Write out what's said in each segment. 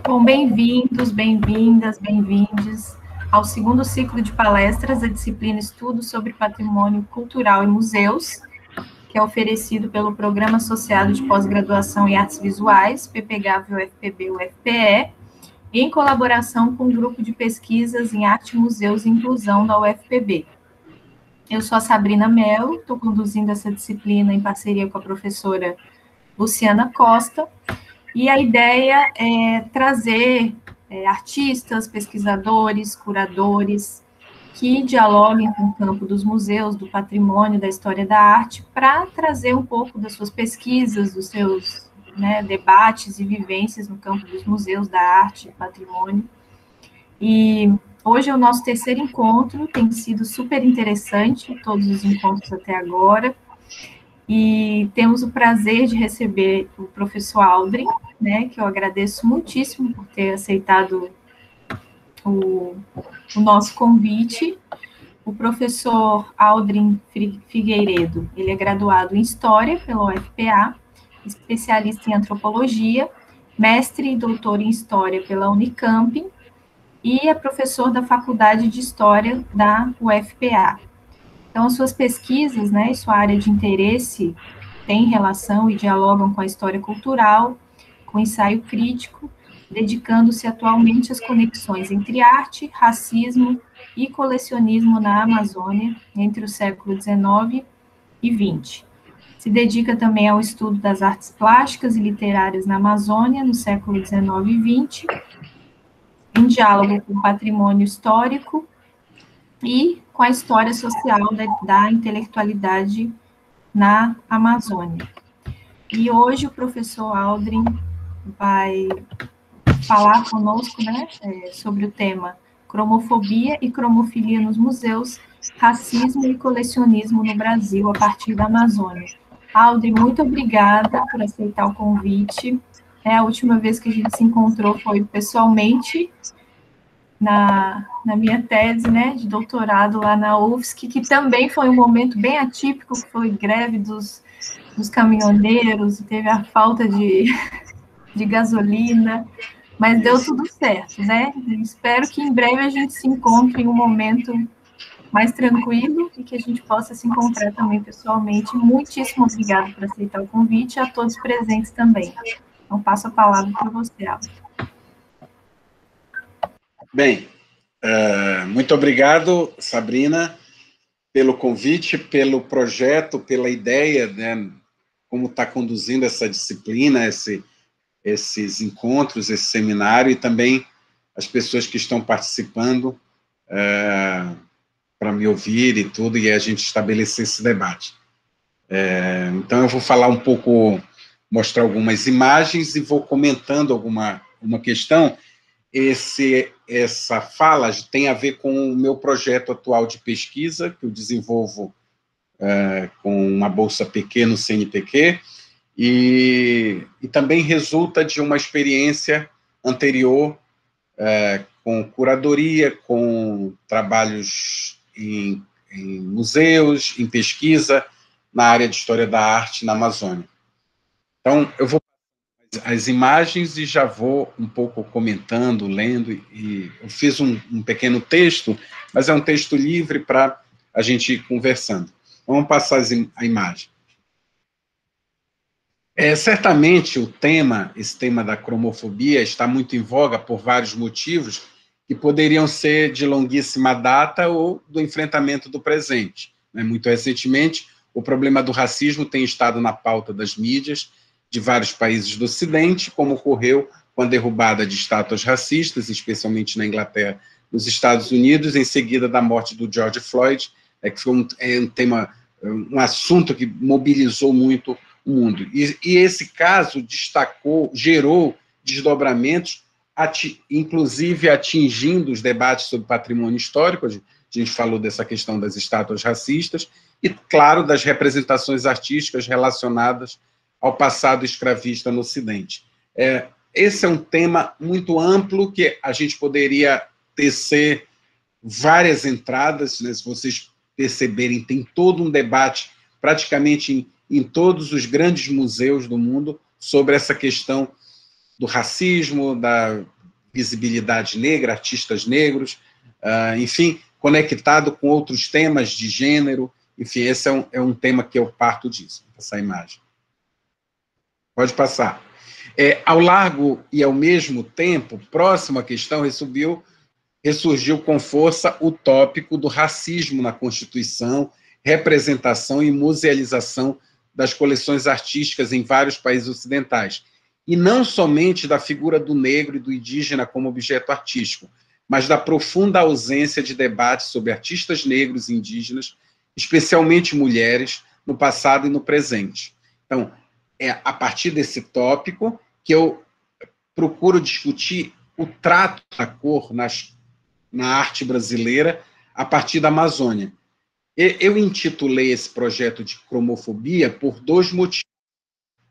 Bom, bem-vindos, bem-vindas, bem-vindes ao segundo ciclo de palestras da disciplina Estudo sobre Patrimônio Cultural e Museus, que é oferecido pelo Programa Associado de Pós-Graduação em Artes Visuais, PPGAV-UFPB-UFPE, em colaboração com o Grupo de Pesquisas em Arte, Museus e Inclusão da UFPB. Eu sou a Sabrina Mello, estou conduzindo essa disciplina em parceria com a professora Luciana Costa, e a ideia é trazer artistas, pesquisadores, curadores, que dialoguem com o campo dos museus, do patrimônio, da história da arte, para trazer um pouco das suas pesquisas, dos seus debates e vivências no campo dos museus, da arte, patrimônio. E hoje é o nosso terceiro encontro, tem sido super interessante, todos os encontros até agora, e temos o prazer de receber o professor Aldrin, que eu agradeço muitíssimo por ter aceitado o nosso convite. O professor Aldrin Figueiredo, ele é graduado em História pela UFPA, especialista em Antropologia, mestre e doutor em História pela Unicamp, e é professor da Faculdade de História da UFPA. Então, as suas pesquisas, e sua área de interesse têm relação e dialogam com a história cultural, com ensaio crítico, dedicando-se atualmente às conexões entre arte, racismo e colecionismo na Amazônia, entre o século XIX e XX. Se dedica também ao estudo das artes plásticas e literárias na Amazônia, no século XIX e XX, em diálogo com o patrimônio histórico e com a história social da intelectualidade na Amazônia. E hoje o professor Aldrin vai falar conosco sobre o tema Cromofobia e Cromofilia nos Museus, Racismo e Colecionismo no Brasil, a partir da Amazônia. Aldrin, muito obrigada por aceitar o convite. A última vez que a gente se encontrou foi pessoalmente, na minha tese, de doutorado lá na UFSC, que também foi um momento bem atípico, que foi greve dos caminhoneiros, teve a falta de gasolina, mas deu tudo certo, Espero que em breve a gente se encontre em um momento mais tranquilo e que a gente possa se encontrar também pessoalmente. Muitíssimo obrigada por aceitar o convite e a todos presentes também. Então, passo a palavra para você, Aldo. Bem, muito obrigado, Sabrina, pelo convite, pelo projeto, pela ideia, como está conduzindo essa disciplina, esses encontros, esse seminário, e também as pessoas que estão participando para me ouvir e tudo, e a gente estabelecer esse debate. Então, eu vou falar um pouco, mostrar algumas imagens e vou comentando uma questão. Essa fala tem a ver com o meu projeto atual de pesquisa, que eu desenvolvo com uma bolsa PQ no CNPq, e também resulta de uma experiência anterior com curadoria, com trabalhos em museus, em pesquisa na área de História da Arte na Amazônia. Então, eu vou as imagens e já vou um pouco comentando, lendo, e eu fiz um pequeno texto, mas é um texto livre para a gente ir conversando. Vamos passar a imagem. Certamente esse tema da cromofobia está muito em voga por vários motivos que poderiam ser de longuíssima data ou do enfrentamento do presente. Muito recentemente, o problema do racismo tem estado na pauta das mídias de vários países do Ocidente, como ocorreu com a derrubada de estátuas racistas, especialmente na Inglaterra, nos Estados Unidos, em seguida da morte do George Floyd, que foi um tema, um assunto que mobilizou muito o mundo. E esse caso gerou desdobramentos, inclusive atingindo os debates sobre patrimônio histórico. A gente falou dessa questão das estátuas racistas e, claro, das representações artísticas relacionadas ao passado escravista no Ocidente. Esse é um tema muito amplo que a gente poderia tecer várias entradas, se vocês perceberem, tem todo um debate praticamente em todos os grandes museus do mundo sobre essa questão do racismo, visibilidade negra, artistas negros, enfim, conectado com outros temas de gênero, enfim, esse é um tema que eu parto disso, essa imagem. Pode passar. Ao largo e ao mesmo tempo, próximo à questão, ressurgiu com força o tópico do racismo na Constituição, representação e musealização das coleções artísticas em vários países ocidentais, e não somente da figura do negro e do indígena como objeto artístico, mas da profunda ausência de debate sobre artistas negros e indígenas, especialmente mulheres, no passado e no presente. Então, é a partir desse tópico que eu procuro discutir o trato da cor na arte brasileira a partir da Amazônia. Eu intitulei esse projeto de cromofobia por 2 motivos.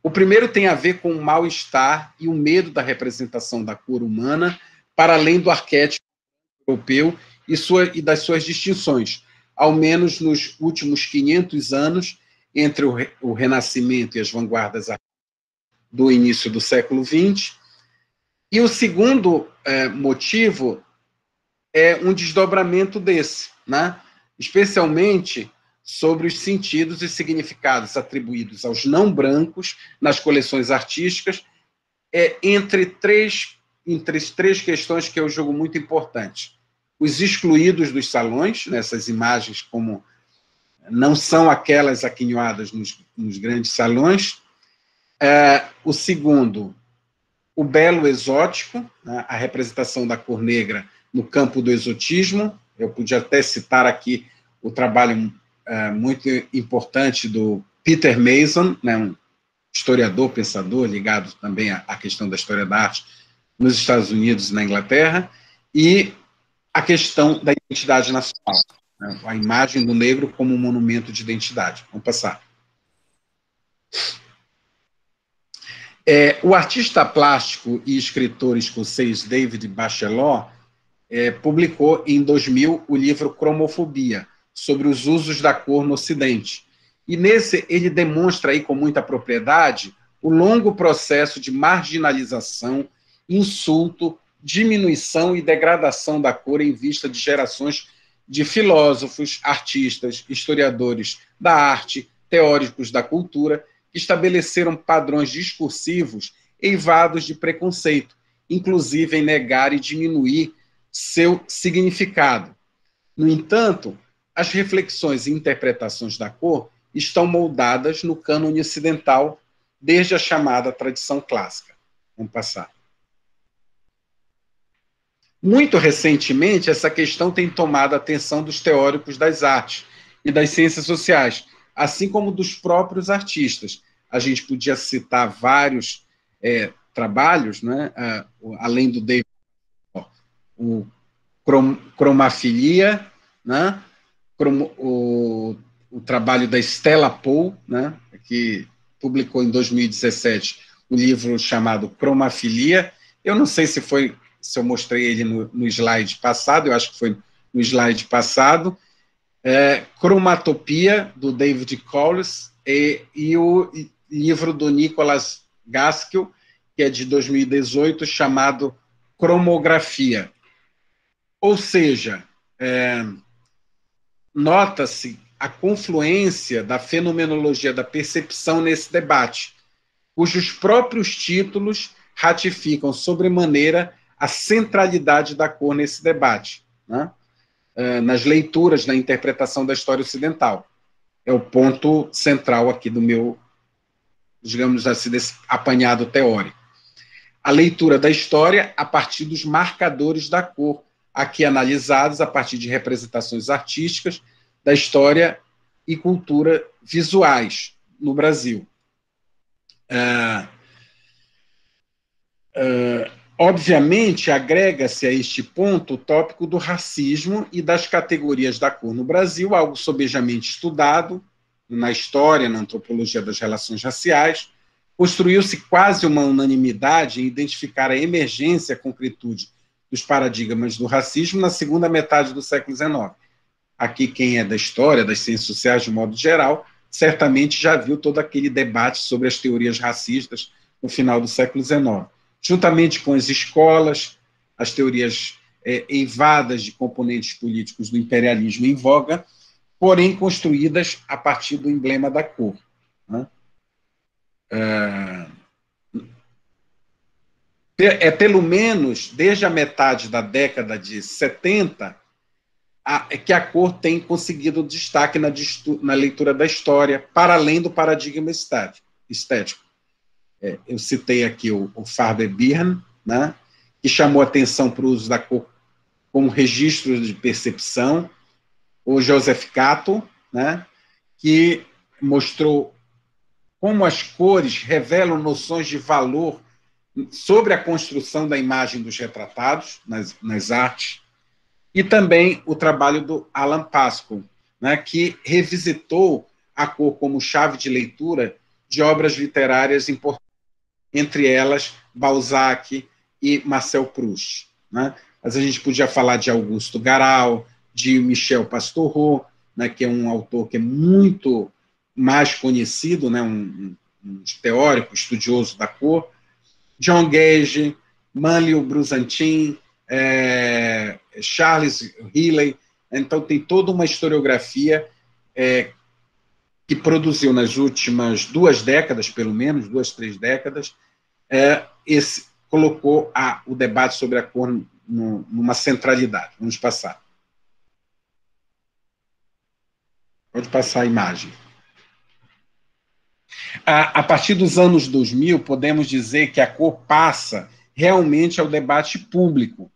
O primeiro tem a ver com o mal-estar e o medo da representação da cor humana para além do arquétipo europeu e das suas distinções, ao menos nos últimos 500 anos, entre o Renascimento e as vanguardas do início do século XX. E o segundo motivo é um desdobramento desse, né? Especialmente sobre os sentidos e significados atribuídos aos não brancos nas coleções artísticas, entre três questões que eu julgo muito importantes. Os excluídos dos salões, nessas imagens como não são aquelas aquinhoadas nos grandes salões. O segundo, o belo exótico, né, a representação da cor negra no campo do exotismo. Eu podia até citar aqui o trabalho muito importante do Peter Mason, né, um historiador, pensador, ligado também à questão da história da arte nos Estados Unidos e na Inglaterra, e a questão da identidade nacional, né, a imagem do negro como um monumento de identidade. Vamos passar. O artista plástico e escritor escocês David Bachelot publicou em 2000 o livro Cromofobia, sobre os usos da cor no Ocidente. E nesse ele demonstra aí com muita propriedade o longo processo de marginalização, insulto, diminuição e degradação da cor em vista de gerações de filósofos, artistas, historiadores da arte, teóricos da cultura, que estabeleceram padrões discursivos eivados de preconceito, inclusive em negar e diminuir seu significado. No entanto, as reflexões e interpretações da cor estão moldadas no cânone ocidental desde a chamada tradição clássica. Vamos passar. Muito recentemente, essa questão tem tomado a atenção dos teóricos das artes e das ciências sociais, assim como dos próprios artistas. A gente podia citar vários trabalhos, né, além do David, o Cromafilia, né, o trabalho da Stella Poole, né, que publicou em 2017 um livro chamado Cromafilia. Eu não sei se eu mostrei ele no slide passado, eu acho que foi no slide passado. Cromatopia, do David Collis, e o livro do Nicholas Gaskill, que é de 2018, chamado Cromografia. Ou seja, nota-se a confluência da fenomenologia da percepção nesse debate, cujos próprios títulos ratificam sobremaneira a centralidade da cor nesse debate, né? Nas leituras, na interpretação da história ocidental. É o ponto central aqui do meu, digamos assim, desse apanhado teórico. A leitura da história a partir dos marcadores da cor, aqui analisados a partir de representações artísticas da história e cultura visuais no Brasil. Obviamente, agrega-se a este ponto o tópico do racismo e das categorias da cor no Brasil, algo sobejamente estudado na história, na antropologia das relações raciais. Construiu-se quase uma unanimidade em identificar a emergência e a concretude dos paradigmas do racismo na segunda metade do século XIX. Aqui, quem é da história, das ciências sociais de modo geral, certamente já viu todo aquele debate sobre as teorias racistas no final do século XIX. Juntamente com as escolas, as teorias eivadas de componentes políticos do imperialismo em voga, porém construídas a partir do emblema da cor, né? Pelo menos desde a metade da década de 70 que a cor tem conseguido destaque na leitura da história, para além do paradigma estético. Eu citei aqui o Faber Birn, né, que chamou atenção para o uso da cor como registro de percepção, o Joseph Cato, né, que mostrou como as cores revelam noções de valor sobre a construção da imagem dos retratados nas artes, e também o trabalho do Alan Pascal, né, que revisitou a cor como chave de leitura de obras literárias importantes, entre elas Balzac e Marcel Proust, né? Mas a gente podia falar de Augusto Garal, de Michel Pastoureau, né, que é um autor que é muito mais conhecido, né, um teórico, estudioso da cor, John Gage, Manlio Bruzantin, Charles Healy. Então tem toda uma historiografia que produziu nas últimas 2 décadas, pelo menos, 2, 3 décadas, colocou o debate sobre a cor numa centralidade. Vamos passar. Pode passar a imagem. A partir dos anos 2000, podemos dizer que a cor passa realmente ao debate público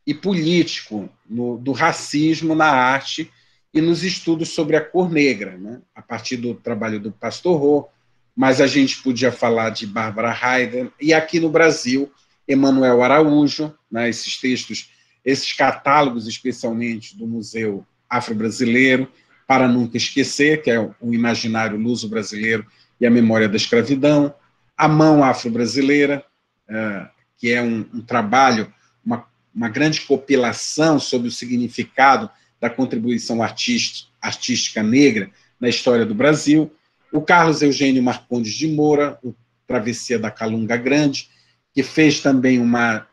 e político do racismo na arte e nos estudos sobre a cor negra, né? A partir do trabalho do Pastoureau, mas a gente podia falar de Bárbara Heider, e aqui no Brasil, Emanuel Araújo, né? Esses textos, esses catálogos, especialmente do Museu Afro-Brasileiro, Para Nunca Esquecer, que é o imaginário luso-brasileiro e a memória da escravidão, A Mão Afro-Brasileira, que é um trabalho, uma grande compilação sobre o significado da contribuição artística negra na história do Brasil, o Carlos Eugênio Marcondes de Moura, o Travessia da Calunga Grande, que fez também uma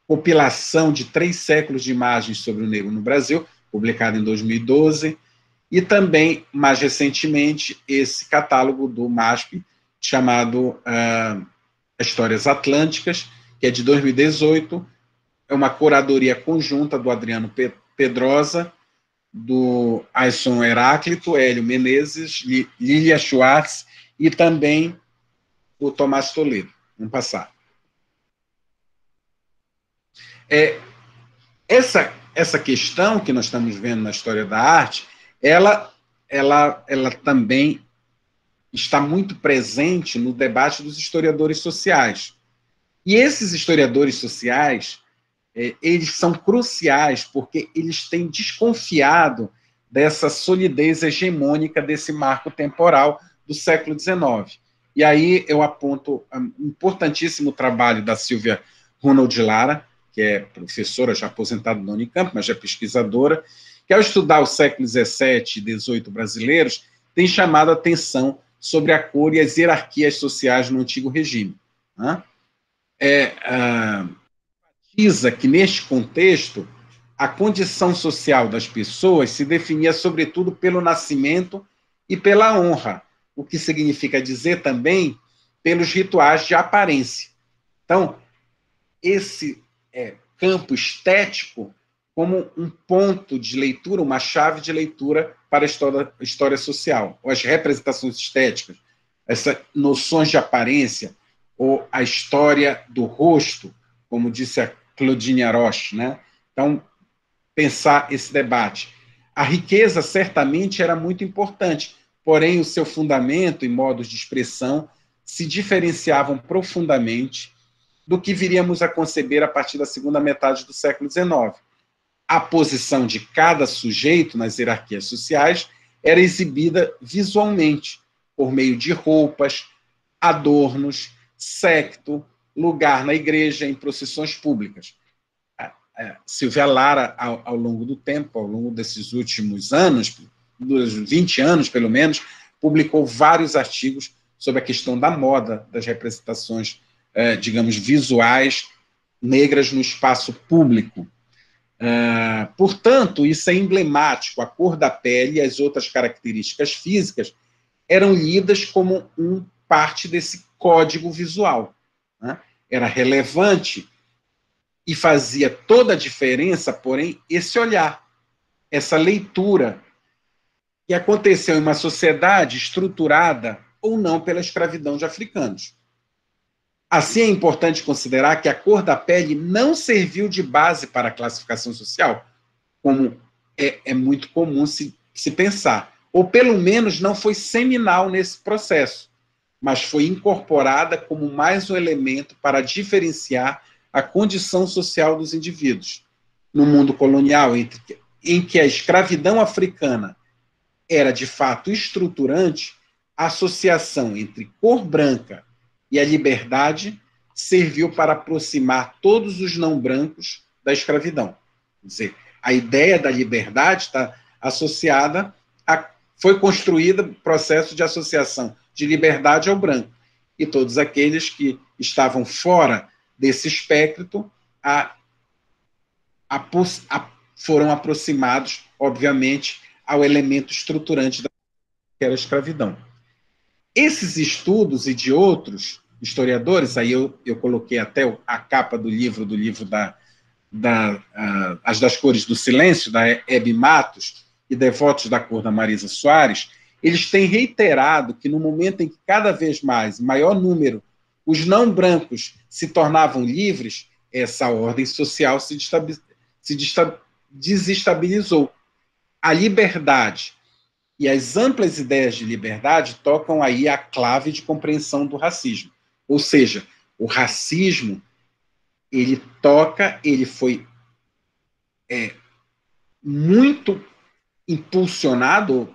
compilação de 3 séculos de imagens sobre o negro no Brasil, publicada em 2012, e também, mais recentemente, esse catálogo do MASP, chamado Histórias Atlânticas, que é de 2018, é uma curadoria conjunta do Adriano Pedrosa, do Aisson Heráclito, Hélio Menezes, Lília Schwartz e também o Tomás Toledo. Vamos passar. Essa questão que nós estamos vendo na história da arte, ela também está muito presente no debate dos historiadores sociais. E esses historiadores sociais, eles são cruciais porque eles têm desconfiado dessa solidez hegemônica desse marco temporal do século XIX. E aí eu aponto um importantíssimo trabalho da Silvia Ronald Lara, que é professora já aposentada na Unicamp, mas já pesquisadora, que ao estudar o século XVII e XVIII brasileiros, tem chamado a atenção sobre a cor e as hierarquias sociais no antigo regime. Enfatiza que, neste contexto, a condição social das pessoas se definia, sobretudo, pelo nascimento e pela honra, o que significa dizer também pelos rituais de aparência. Então, esse campo estético como um ponto de leitura, uma chave de leitura para a história social, ou as representações estéticas, essas noções de aparência, ou a história do rosto, como disse a Claudine Roche, né? Então, pensar esse debate. A riqueza, certamente, era muito importante, porém, o seu fundamento e modos de expressão se diferenciavam profundamente do que viríamos a conceber a partir da segunda metade do século XIX. A posição de cada sujeito nas hierarquias sociais era exibida visualmente, por meio de roupas, adornos, séquito, lugar na igreja, em procissões públicas. Silvia Lara, ao longo do tempo, ao longo desses últimos anos, dos 20 anos pelo menos, publicou vários artigos sobre a questão da moda, das representações, digamos, visuais negras no espaço público. Portanto, isso é emblemático. A cor da pele e as outras características físicas eram lidas como parte desse código visual, né? Era relevante e fazia toda a diferença, porém, esse olhar, essa leitura que aconteceu em uma sociedade estruturada ou não pela escravidão de africanos. Assim, é importante considerar que a cor da pele não serviu de base para a classificação social, como é muito comum se pensar, ou pelo menos não foi seminal nesse processo, mas foi incorporada como mais um elemento para diferenciar a condição social dos indivíduos. No mundo colonial, em que a escravidão africana era de fato estruturante, a associação entre cor branca e a liberdade serviu para aproximar todos os não brancos da escravidão. Quer dizer, a ideia da liberdade está associada foi construída o processo de associação de liberdade ao branco. E todos aqueles que estavam fora desse espectro foram aproximados, obviamente, ao elemento estruturante que era a escravidão. Esses estudos e de outros historiadores, aí eu coloquei até a capa do livro As das Cores do Silêncio, da Hebe Matos, e Devotos da Cor, da Marisa Soares, eles têm reiterado que no momento em que cada vez mais, em maior número, os não brancos se tornavam livres, essa ordem social se desestabilizou. A liberdade e as amplas ideias de liberdade tocam aí a clave de compreensão do racismo. Ou seja, o racismo, ele foi muito impulsionado,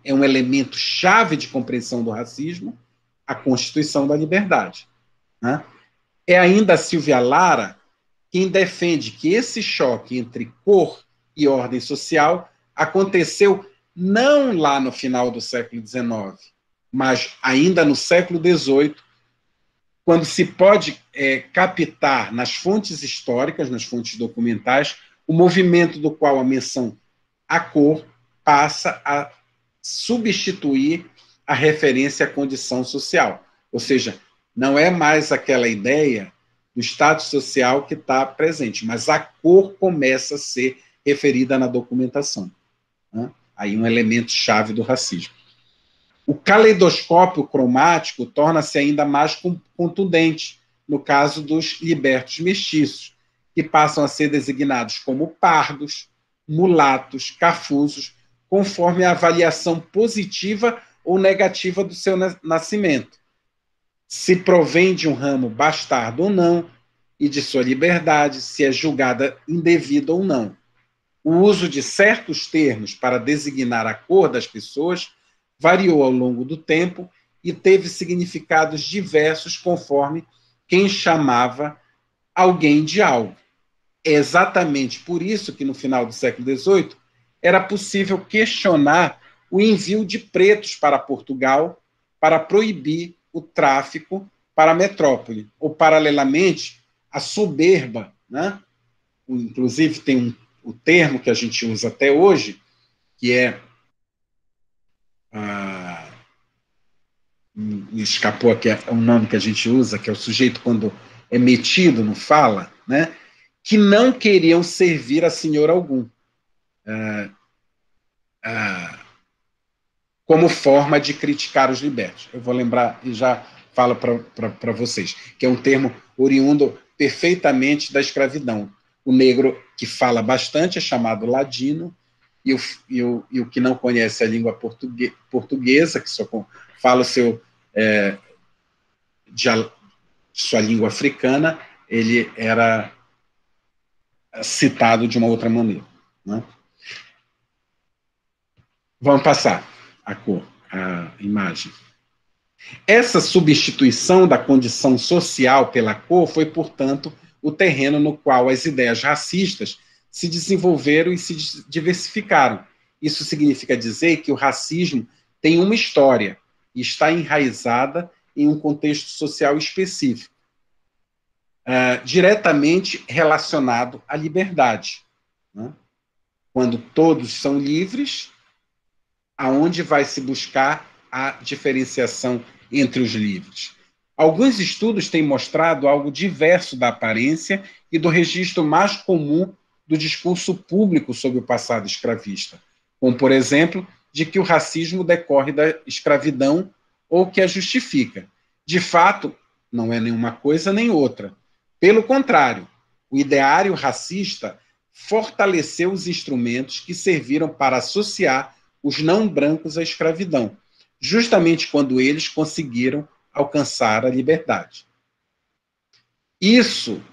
é um elemento chave de compreensão do racismo, a Constituição da Liberdade, né? É ainda a Silvia Lara quem defende que esse choque entre cor e ordem social aconteceu não lá no final do século XIX, mas ainda no século XVIII, quando se pode captar nas fontes históricas, nas fontes documentais, o movimento do qual a menção à cor passa a substituir a referência à condição social. Ou seja, não é mais aquela ideia do status social que está presente, mas a cor começa a ser referida na documentação, né? Aí um elemento chave do racismo. O caleidoscópio cromático torna-se ainda mais contundente no caso dos libertos mestiços, que passam a ser designados como pardos, mulatos, cafusos, conforme a avaliação positiva ou negativa do seu nascimento. Se provém de um ramo bastardo ou não, e de sua liberdade, se é julgada indevida ou não. O uso de certos termos para designar a cor das pessoas variou ao longo do tempo e teve significados diversos conforme quem chamava alguém de algo. É exatamente por isso que, no final do século XVIII, era possível questionar o envio de pretos para Portugal para proibir o tráfico para a metrópole, ou, paralelamente, a soberba, né? Inclusive, tem o termo que a gente usa até hoje, que me escapou aqui, é um nome que a gente usa, que é o sujeito quando é metido no fala, né? Que não queriam servir a senhor algum, como forma de criticar os libertos. Eu vou lembrar e já falo para vocês, que é um termo oriundo perfeitamente da escravidão. O negro que fala bastante é chamado ladino, e o que não conhece a língua portuguesa, que só fala sua língua africana, ele era citado de uma outra maneira, né? Vamos passar a cor, a imagem. Essa substituição da condição social pela cor foi, portanto, o terreno no qual as ideias racistas se desenvolveram e se diversificaram. Isso significa dizer que o racismo tem uma história e está enraizada em um contexto social específico. diretamente relacionado à liberdade, né? Quando todos são livres, aonde vai se buscar a diferenciação entre os livres? Alguns estudos têm mostrado algo diverso da aparência e do registro mais comum do discurso público sobre o passado escravista, como, por exemplo, de que o racismo decorre da escravidão ou que a justifica. De fato, não é nenhuma coisa nem outra. Pelo contrário, o ideário racista fortaleceu os instrumentos que serviram para associar os não brancos à escravidão, justamente quando eles conseguiram alcançar a liberdade. Isso,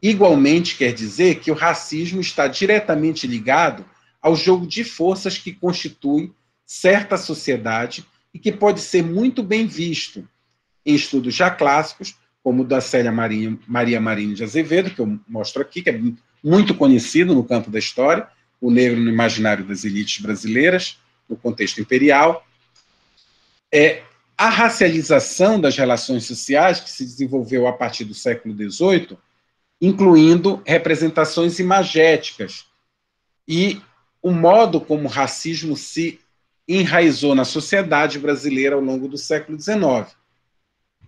igualmente, quer dizer que o racismo está diretamente ligado ao jogo de forças que constitui certa sociedade e que pode ser muito bem visto em estudos já clássicos, como o da Célia Maria Marinho de Azevedo, que eu mostro aqui, que é muito conhecido no campo da história, o negro no imaginário das elites brasileiras, no contexto imperial. A racialização das relações sociais, que se desenvolveu a partir do século XVIII, incluindo representações imagéticas, e o modo como o racismo se enraizou na sociedade brasileira ao longo do século XIX,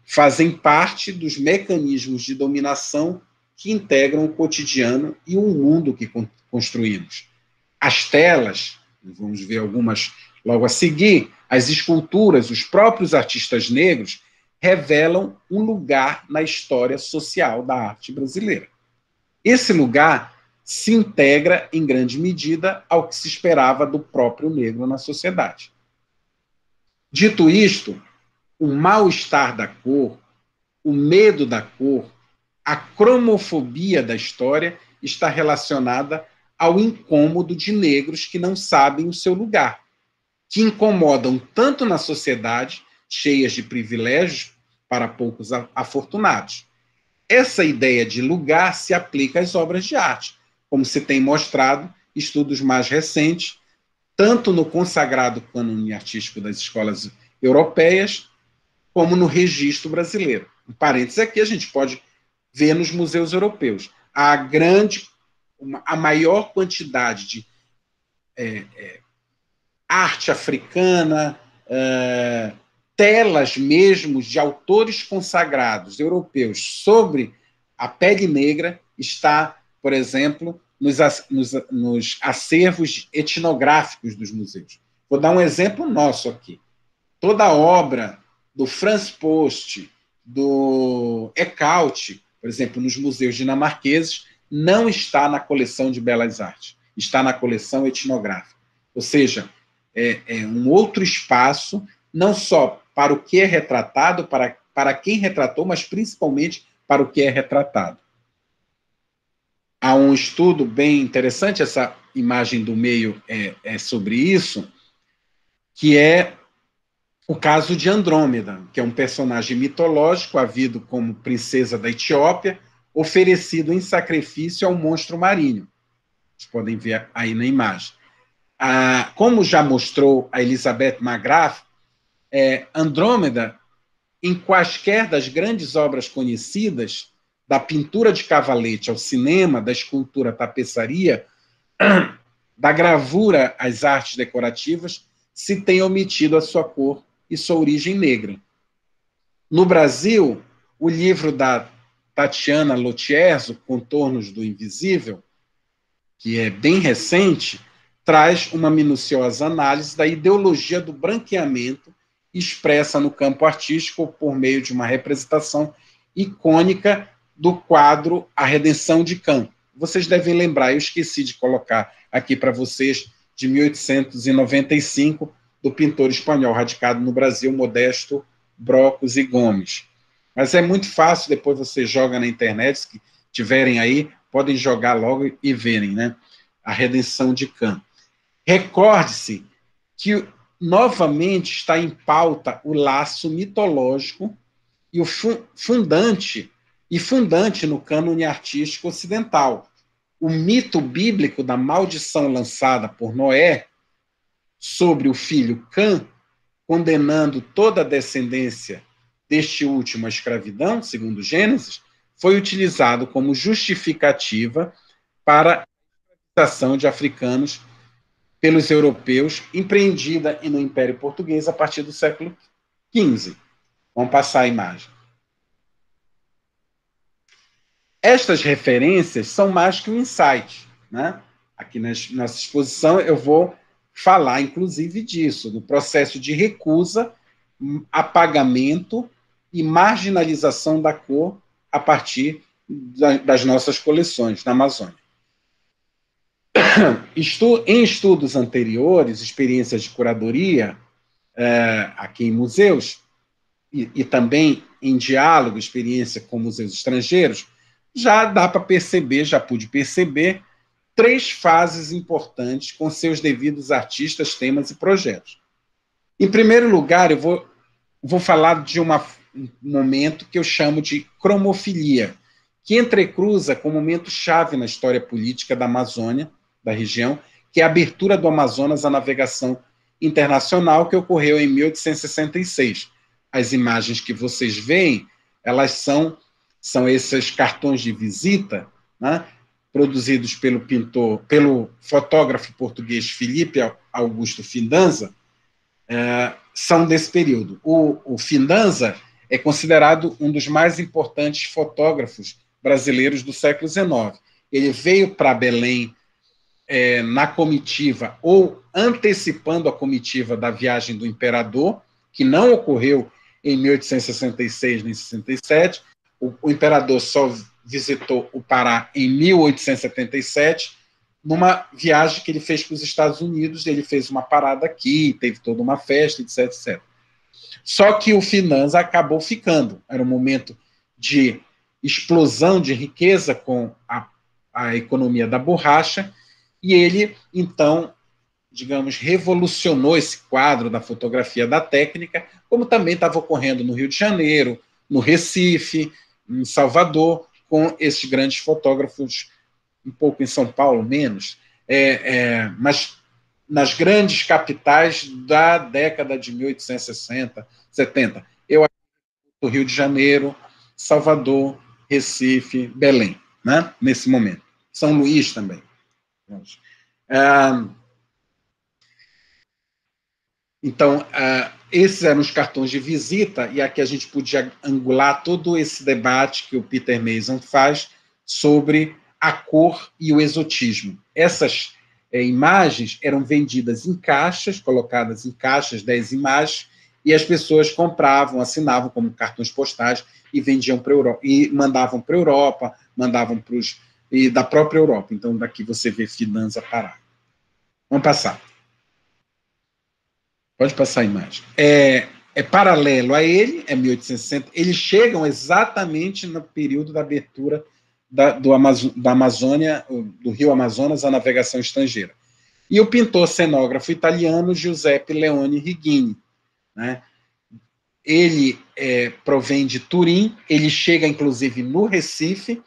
fazem parte dos mecanismos de dominação que integram o cotidiano e o mundo que construímos. As telas, vamos ver algumas logo a seguir, as esculturas, os próprios artistas negros revelam um lugar na história social da arte brasileira. Esse lugar se integra, em grande medida, ao que se esperava do próprio negro na sociedade. Dito isto, o mal-estar da cor, o medo da cor, a cromofobia da história está relacionada ao incômodo de negros que não sabem o seu lugar, que incomodam tanto na sociedade, cheias de privilégios para poucos afortunados. Essa ideia de lugar se aplica às obras de arte, como se tem mostrado estudos mais recentes, tanto no consagrado cânone artístico das escolas europeias, como no registro brasileiro. Um parênteses aqui, a gente pode ver nos museus europeus. A maior quantidade de arte africana, telas mesmo de autores consagrados europeus sobre a pele negra está, por exemplo, nos acervos etnográficos dos museus. Vou dar um exemplo nosso aqui. Toda a obra do Franz Post, do Eckhout, por exemplo, nos museus dinamarqueses, não está na coleção de belas artes, está na coleção etnográfica. Ou seja, é um outro espaço, não só para o que é retratado, para quem retratou, mas principalmente para o que é retratado. Há um estudo bem interessante, essa imagem do meio é sobre isso, que é o caso de Andrômeda, que é um personagem mitológico, havido como princesa da Etiópia, oferecido em sacrifício ao monstro marinho. Vocês podem ver aí na imagem. Como já mostrou a Elizabeth Magrath, Andrômeda, em quaisquer das grandes obras conhecidas, da pintura de cavalete ao cinema, da escultura à tapeçaria, da gravura às artes decorativas, se tem omitido a sua cor e sua origem negra. No Brasil, o livro da Tatiana Lotierzo, Contornos do Invisível, que é bem recente, traz uma minuciosa análise da ideologia do branqueamento expressa no campo artístico por meio de uma representação icônica do quadro A Redenção de Can. Vocês devem lembrar, eu esqueci de colocar aqui para vocês, de 1895, do pintor espanhol radicado no Brasil, Modesto Brocos e Gomes. Mas é muito fácil, depois você joga na internet, se tiverem aí, podem jogar logo e verem, né? A Redenção de Can. Recorde-se que novamente está em pauta o laço mitológico e o fundante no cânone artístico ocidental. O mito bíblico da maldição lançada por Noé sobre o filho Cã, condenando toda a descendência deste último à escravidão, segundo Gênesis, foi utilizado como justificativa para a escravização de africanos pelos europeus, empreendida no Império Português a partir do século XV. Vamos passar a imagem. Estas referências são mais que um insight, né? Aqui na nossa exposição eu vou falar, inclusive, disso, do processo de recusa, apagamento e marginalização da cor a partir das nossas coleções na Amazônia. Em estudos anteriores, experiências de curadoria, aqui em museus, e também em diálogo, experiência com museus estrangeiros, já dá para perceber, já pude perceber, 3 fases importantes com seus devidos artistas, temas e projetos. Em primeiro lugar, eu vou falar de um momento que eu chamo de cromofilia, que entrecruza com um momento-chave na história política da Amazônia, da região, que é a abertura do Amazonas à navegação internacional, que ocorreu em 1866. As imagens que vocês veem, elas são esses cartões de visita, né, produzidos pelo fotógrafo português Felipe Augusto Fidanza, são desse período. O Fidanza é considerado um dos mais importantes fotógrafos brasileiros do século XIX. Ele veio para Belém na comitiva, ou antecipando a comitiva da viagem do imperador, que não ocorreu em 1866 nem 67. O imperador só visitou o Pará em 1877, numa viagem que ele fez para os Estados Unidos. Ele fez uma parada aqui, teve toda uma festa, etc, etc. Só que o Fidanza acabou ficando. Era um momento de explosão de riqueza com a economia da borracha, e ele, então, digamos, revolucionou esse quadro da fotografia da técnica, como também estava ocorrendo no Rio de Janeiro, no Recife, em Salvador, com esses grandes fotógrafos, um pouco em São Paulo, menos, mas nas grandes capitais da década de 1860, 70. Eu acho que o Rio de Janeiro, Salvador, Recife, Belém, né? Nesse momento. São Luís também. Então, esses eram os cartões de visita, e aqui a gente podia angular todo esse debate que o Peter Mason faz sobre a cor e o exotismo. Essas imagens eram vendidas em caixas, colocadas em caixas, 10 imagens, e as pessoas compravam, assinavam como cartões postais e vendiam para a Europa, e mandavam para a Europa, mandavam para os... e da própria Europa. Então, daqui você vê Fidanza Pará. Vamos passar. Pode passar a imagem. É paralelo a ele, é 1860. Eles chegam exatamente no período da abertura da Amazônia, do Rio Amazonas, à navegação estrangeira. E o pintor cenógrafo italiano Giuseppe Leone Righini, né? Ele provém de Turim, ele chega, inclusive, no Recife,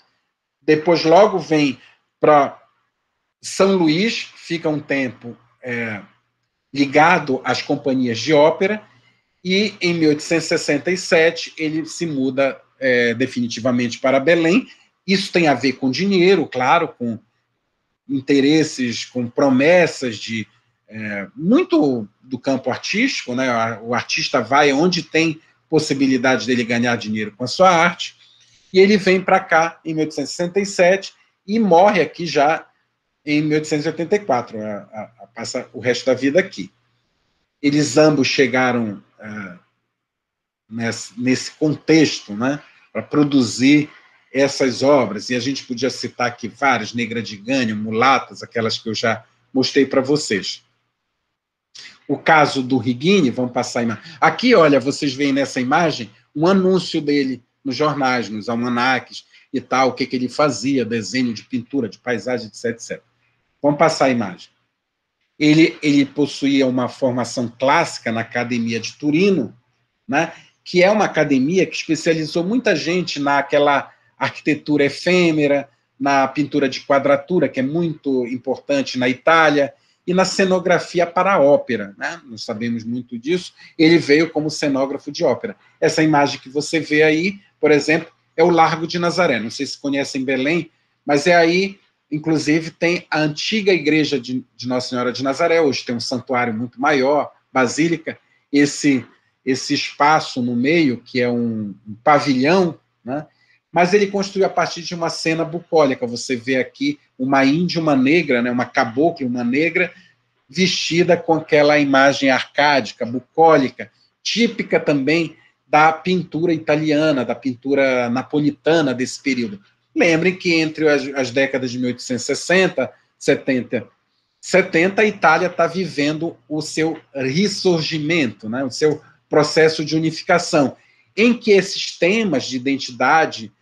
depois logo vem para São Luís, fica um tempo ligado às companhias de ópera, e em 1867 ele se muda definitivamente para Belém. Isso tem a ver com dinheiro, claro, com interesses, com promessas de muito do campo artístico, né? O artista vai onde tem possibilidade dele ganhar dinheiro com a sua arte, e ele vem para cá em 1867 e morre aqui já em 1884, passa o resto da vida aqui. Eles ambos chegaram nesse contexto, né, para produzir essas obras, e a gente podia citar aqui várias, Negra de Gânio, Mulatas, aquelas que eu já mostrei para vocês. O caso do Righini, vamos passar a imagem. Aqui, olha, vocês veem nessa imagem um anúncio dele nos jornais, nos almanaques e tal, o que ele fazia, desenho de pintura, de paisagem, etc, etc. Vamos passar a imagem. Ele possuía uma formação clássica na Academia de Turino, né, que é uma academia que especializou muita gente naquela arquitetura efêmera, na pintura de quadratura, que é muito importante na Itália, e na cenografia para a ópera, né? Nós sabemos muito disso. Ele veio como cenógrafo de ópera. Essa imagem que você vê aí, por exemplo, é o Largo de Nazaré. Não sei se conhecem Belém, mas é aí, inclusive, tem a antiga igreja de Nossa Senhora de Nazaré, hoje tem um santuário muito maior, basílica, esse espaço no meio, que é um pavilhão, né? Mas ele construiu a partir de uma cena bucólica. Você vê aqui uma índia, uma negra, né? Uma cabocla, uma negra, vestida com aquela imagem arcádica, bucólica, típica também da pintura italiana, da pintura napolitana desse período. Lembrem que entre as décadas de 1860, 70, a Itália está vivendo o seu ressurgimento, né, o seu processo de unificação, em que esses temas de identidade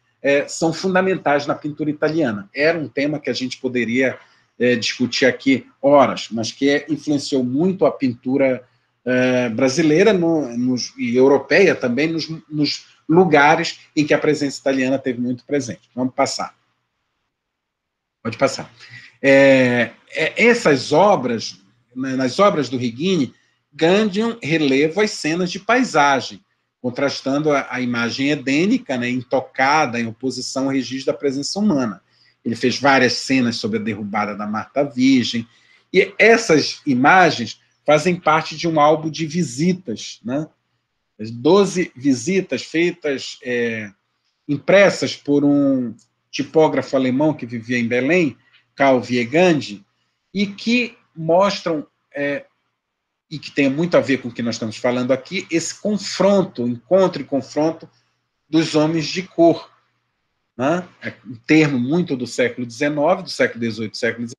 são fundamentais na pintura italiana. Era um tema que a gente poderia discutir aqui horas, mas que influenciou muito a pintura brasileira e europeia também, nos lugares em que a presença italiana teve muito presente. Vamos passar. Pode passar. Essas obras, nas obras do Righini, ganham relevo às cenas de paisagem, contrastando a imagem edênica, né, intocada, em oposição ao registro da presença humana. Ele fez várias cenas sobre a derrubada da Marta Virgem, e essas imagens fazem parte de um álbum de visitas, né? 12 visitas feitas, impressas por um tipógrafo alemão que vivia em Belém, Karl Viegandi, e que mostram, e que tem muito a ver com o que nós estamos falando aqui, esse confronto, encontro e confronto dos homens de cor, né? É um termo muito do século XIX, do século XVIII, do século XIX,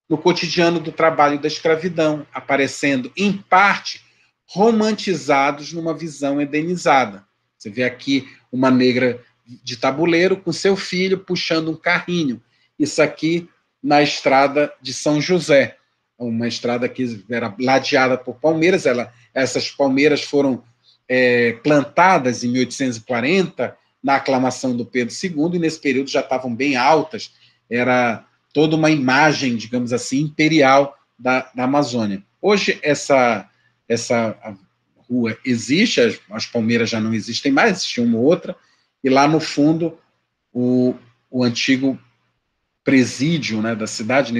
no cotidiano do trabalho e da escravidão, aparecendo, em parte, romantizados numa visão edenizada. Você vê aqui uma negra de tabuleiro com seu filho puxando um carrinho. Isso aqui na estrada de São José, uma estrada que era ladeada por palmeiras. Essas palmeiras foram plantadas em 1840, na aclamação do Pedro II, e nesse período já estavam bem altas. Era toda uma imagem, digamos assim, imperial da Amazônia. Hoje, essa rua existe, as palmeiras já não existem mais, existe uma ou outra, e lá no fundo, o antigo presídio, né, da cidade,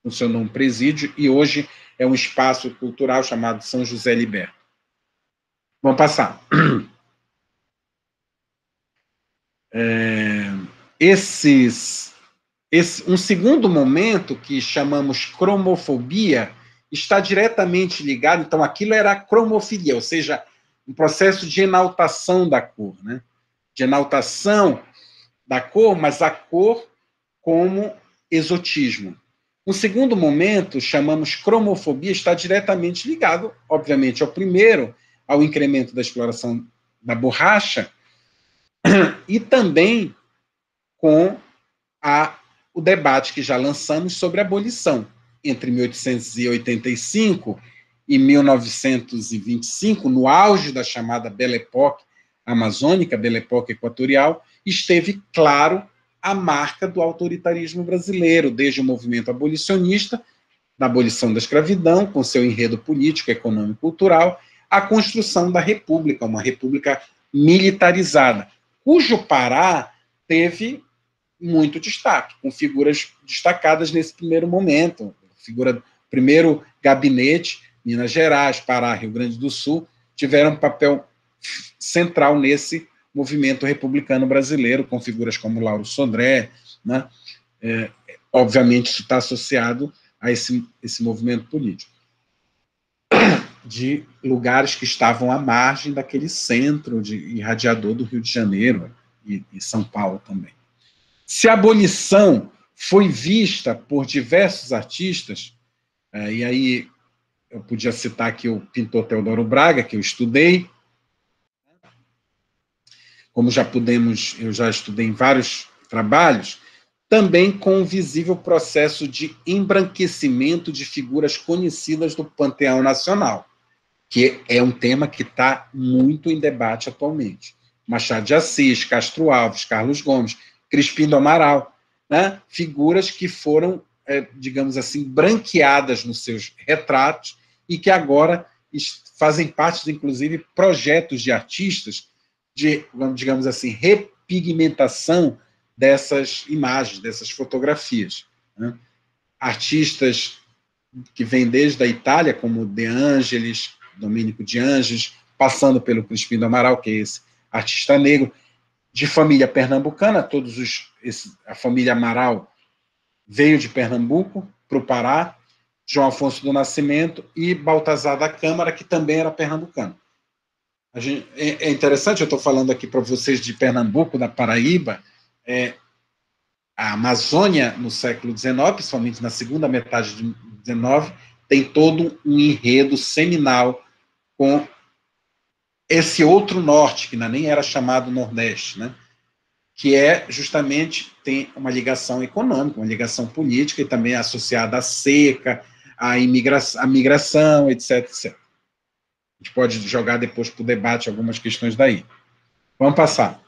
funcionou um presídio, e hoje é um espaço cultural chamado São José Liberto. Vamos passar. Um segundo momento, que chamamos cromofobia, está diretamente ligado, então aquilo era a cromofilia, ou seja, um processo de enaltação da cor, né? De enaltação da cor, mas a cor como exotismo. Um segundo momento, chamamos cromofobia, está diretamente ligado, obviamente, ao primeiro, ao incremento da exploração da borracha, e também com o debate que já lançamos sobre a abolição. Entre 1885 e 1925, no auge da chamada Belle Époque amazônica, Belle Époque equatorial, esteve claro a marca do autoritarismo brasileiro, desde o movimento abolicionista, da abolição da escravidão, com seu enredo político, econômico e cultural, a construção da república, uma república militarizada, cujo Pará teve muito destaque, com figuras destacadas nesse primeiro momento. Figura do primeiro gabinete, Minas Gerais, Pará, Rio Grande do Sul, tiveram um papel central nesse movimento republicano brasileiro, com figuras como Lauro Sodré, né? Obviamente, isso está associado a esse movimento político, de lugares que estavam à margem daquele centro irradiador do Rio de Janeiro e São Paulo também. Se a abolição foi vista por diversos artistas, e aí eu podia citar aqui o pintor Teodoro Braga, que eu estudei, como eu já estudei em vários trabalhos, também com um visível processo de embranquecimento de figuras conhecidas do panteão nacional, que é um tema que está muito em debate atualmente. Machado de Assis, Castro Alves, Carlos Gomes, Crispim do Amaral, né? Figuras que foram, digamos assim, branqueadas nos seus retratos e que agora fazem parte, inclusive, projetos de artistas de, digamos assim, repigmentação dessas imagens, dessas fotografias, né? Artistas que vêm desde a Itália, como De Angelis, Domenico de Angelis, passando pelo Crispim do Amaral, que é esse artista negro, de família pernambucana, a família Amaral veio de Pernambuco para o Pará, João Afonso do Nascimento e Baltazar da Câmara, que também era pernambucano. É interessante, eu estou falando aqui para vocês de Pernambuco, da Paraíba, a Amazônia, no século XIX, principalmente na segunda metade do XIX, tem todo um enredo seminal com esse outro norte, que nem era chamado Nordeste, né? Que justamente tem uma ligação econômica, uma ligação política e também associada à seca, à migração, etc, etc. A gente pode jogar depois para o debate algumas questões daí. Vamos passar.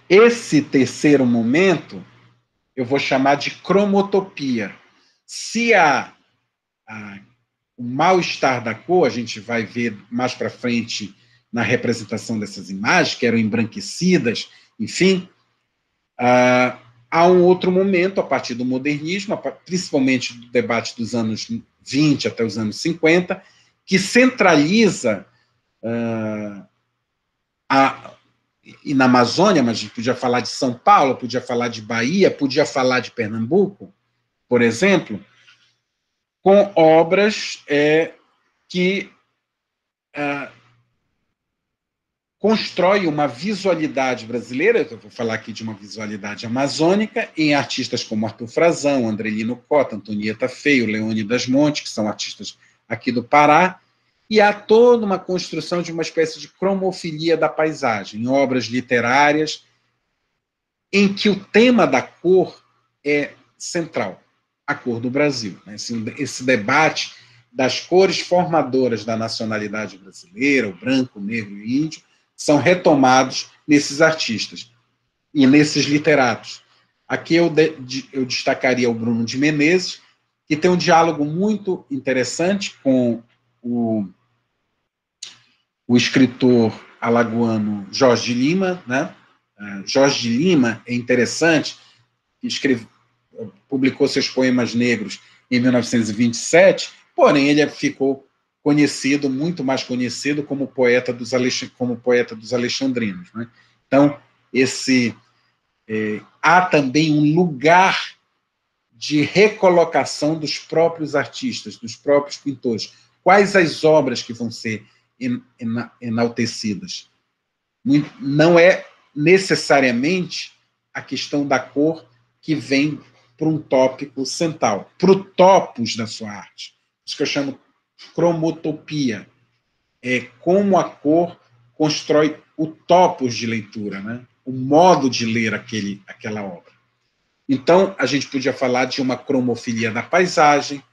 Esse terceiro momento eu vou chamar de cromotopia. Se o mal-estar da cor, a gente vai ver mais para frente na representação dessas imagens, que eram embranquecidas, enfim, há um outro momento, a partir do modernismo, principalmente do debate dos anos 20 até os anos 50, que centraliza e na Amazônia, mas a gente podia falar de São Paulo, podia falar de Bahia, podia falar de Pernambuco, por exemplo, com obras que constrói uma visualidade brasileira, eu vou falar aqui de uma visualidade amazônica, em artistas como Arthur Frazão, Andrelino Cota, Antonieta Feio, Leônidas Monte, que são artistas aqui do Pará, e há toda uma construção de uma espécie de cromofilia da paisagem, em obras literárias, em que o tema da cor é central, a cor do Brasil. Esse debate das cores formadoras da nacionalidade brasileira, o branco, o negro e o índio, são retomados nesses artistas e nesses literatos. Aqui eu destacaria o Bruno de Menezes, que tem um diálogo muito interessante com o escritor alagoano Jorge de Lima, né? Jorge de Lima é interessante, publicou seus poemas negros em 1927, porém ele ficou conhecido, muito mais conhecido como poeta dos alexandrinos, né? Então, há também um lugar de recolocação dos próprios artistas, dos próprios pintores. Quais as obras que vão ser enaltecidas? Não é necessariamente a questão da cor que vem para um tópico central, para o topos da sua arte. Isso que eu chamo cromotopia. É como a cor constrói o topos de leitura, né? O modo de ler aquela obra. Então, a gente podia falar de uma cromofilia da paisagem,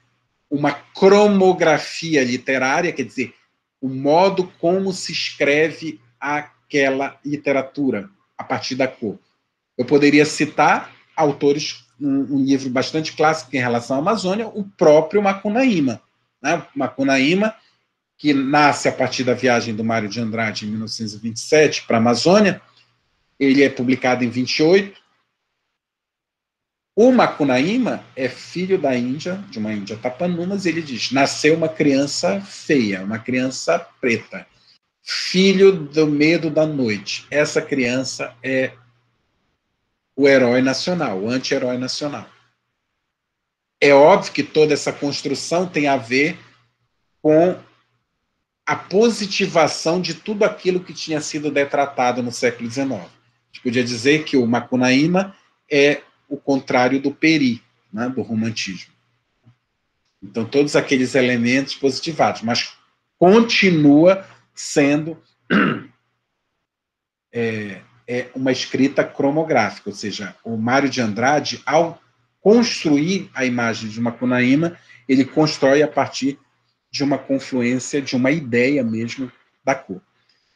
uma cromografia literária, quer dizer, o modo como se escreve aquela literatura a partir da cor. Eu poderia citar autores, um livro bastante clássico em relação à Amazônia, o próprio Macunaíma, né? Macunaíma, que nasce a partir da viagem do Mário de Andrade em 1927 para a Amazônia, ele é publicado em 28. O Macunaíma é filho da Índia, de uma Índia Tapanumas, e ele diz, nasceu uma criança feia, uma criança preta, filho do medo da noite. Essa criança é o herói nacional, o anti-herói nacional. É óbvio que toda essa construção tem a ver com a positivação de tudo aquilo que tinha sido detratado no século XIX. A gente podia dizer que o Macunaíma é o contrário do Peri, né, do romantismo. Então, todos aqueles elementos positivados, mas continua sendo uma escrita cromográfica, ou seja, o Mário de Andrade, ao construir a imagem de Macunaíma, ele constrói a partir de uma confluência, de uma ideia mesmo da cor.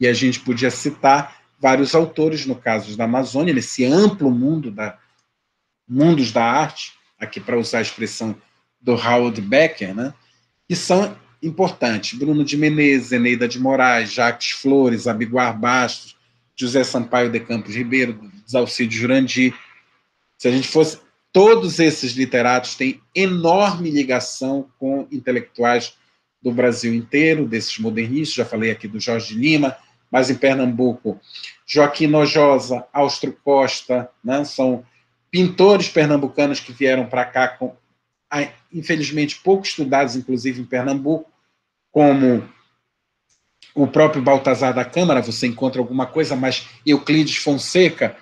E a gente podia citar vários autores, no caso da Amazônia, nesse amplo mundo mundos da arte, aqui para usar a expressão do Howard Becker, né, que são importante, Bruno de Menezes, Eneida de Moraes, Jacques Flores, Abiguar Bastos, José Sampaio de Campos Ribeiro, Zalcídio Jurandir. Se a gente fosse... Todos esses literatos têm enorme ligação com intelectuais do Brasil inteiro, desses modernistas, já falei aqui do Jorge de Lima, mas em Pernambuco, Joaquim Nojosa, Austro Costa, né, são pintores pernambucanos que vieram para cá, infelizmente pouco estudados, inclusive em Pernambuco, como o próprio Baltazar da Câmara, você encontra alguma coisa, mas Euclides Fonseca,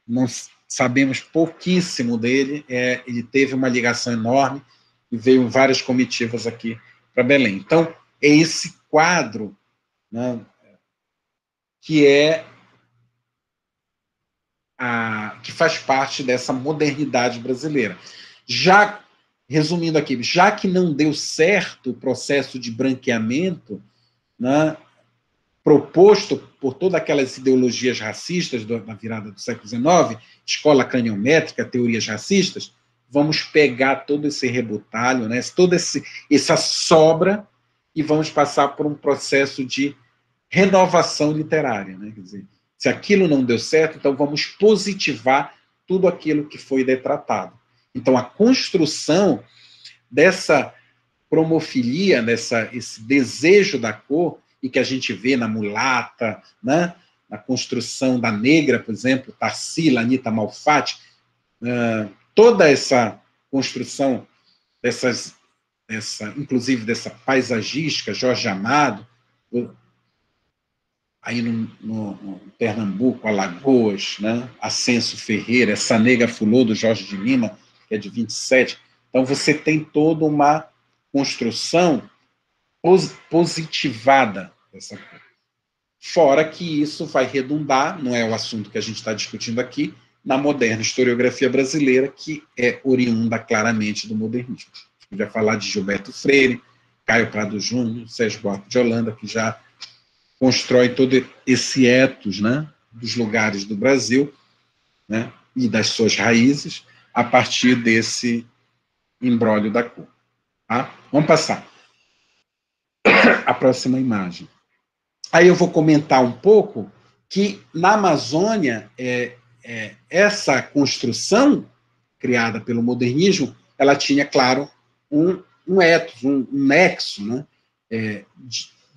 não sabemos pouquíssimo dele, ele teve uma ligação enorme e veio em várias comitivas aqui para Belém. Então, é esse quadro, né, que faz parte dessa modernidade brasileira. Já, resumindo aqui, já que não deu certo o processo de branqueamento, né, proposto por todas aquelas ideologias racistas da virada do século XIX, escola craniométrica, teorias racistas, vamos pegar todo esse rebutalho, né, toda essa sobra, e vamos passar por um processo de renovação literária. Né? Quer dizer, se aquilo não deu certo, então vamos positivar tudo aquilo que foi detratado. Então, a construção dessa cromofilia, esse desejo da cor, e que a gente vê na mulata, né? Na construção da negra, por exemplo, Tarsila, Anita Malfatti, toda essa construção inclusive dessa paisagística, Jorge Amado, aí no Pernambuco, Alagoas, né? Ascenso Ferreira, essa Nega Fulô, do Jorge de Lima, que é de 27. Então, você tem toda uma construção positivada dessa cor. Fora que isso vai redundar, não é o assunto que a gente está discutindo aqui, na moderna historiografia brasileira, que é oriunda claramente do modernismo. A gente vai falar de Gilberto Freire, Caio Prado Júnior, Sérgio Buarque de Holanda, que já constrói todo esse ethos, né, dos lugares do Brasil, né, e das suas raízes, a partir desse imbróglio da cor. Tá? Vamos passar. A próxima imagem. Aí eu vou comentar um pouco que na Amazônia essa construção criada pelo modernismo, ela tinha, claro, um ethos, um nexo, né,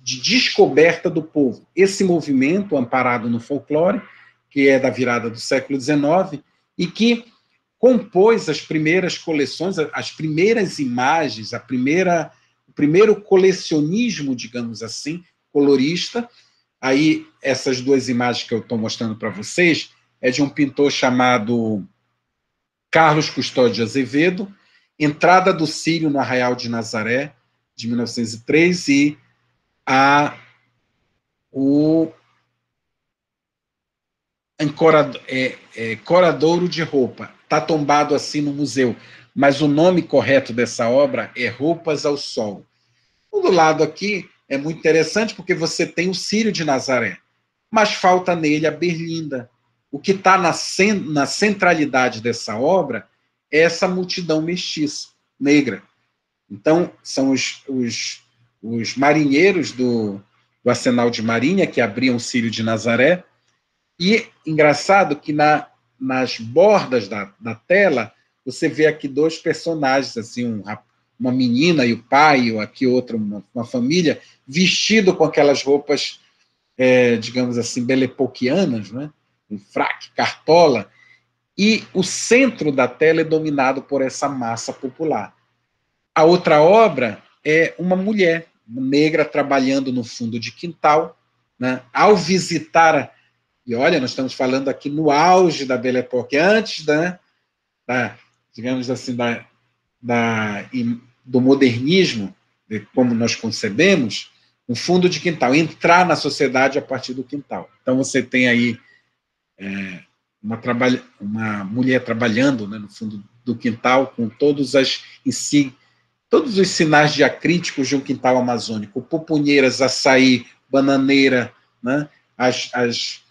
de descoberta do povo. Esse movimento, amparado no folclore, que é da virada do século XIX, e que compôs as primeiras coleções, as primeiras imagens, o primeiro colecionismo, digamos assim, colorista. Aí, essas duas imagens que eu estou mostrando para vocês é de um pintor chamado Carlos Custódio de Azevedo, Entrada do Círio no Arraial de Nazaré, de 1903, e Coradouro de Roupa. Está tombado assim no museu, mas o nome correto dessa obra é Roupas ao Sol. Do lado aqui é muito interessante porque você tem o Círio de Nazaré, mas falta nele a Berlinda. O que está na centralidade dessa obra é essa multidão mestiça, negra. Então, são os marinheiros do Arsenal de Marinha que abriam o Círio de Nazaré. E engraçado que nas bordas da tela você vê aqui dois personagens, assim, uma menina e o pai, ou aqui outra, uma família, vestido com aquelas roupas, digamos assim, belepoquianas, né? Um fraque, cartola, e o centro da tela é dominado por essa massa popular. A outra obra é uma mulher negra trabalhando no fundo de quintal, né? Ao visitar, e olha, nós estamos falando aqui no auge da Belle Époque, antes digamos assim, do modernismo, como nós concebemos, um fundo de quintal, entrar na sociedade a partir do quintal. Então, você tem aí uma mulher trabalhando, né, no fundo do quintal, com todos os sinais diacríticos de um quintal amazônico: pupunheiras, açaí, bananeira, né, as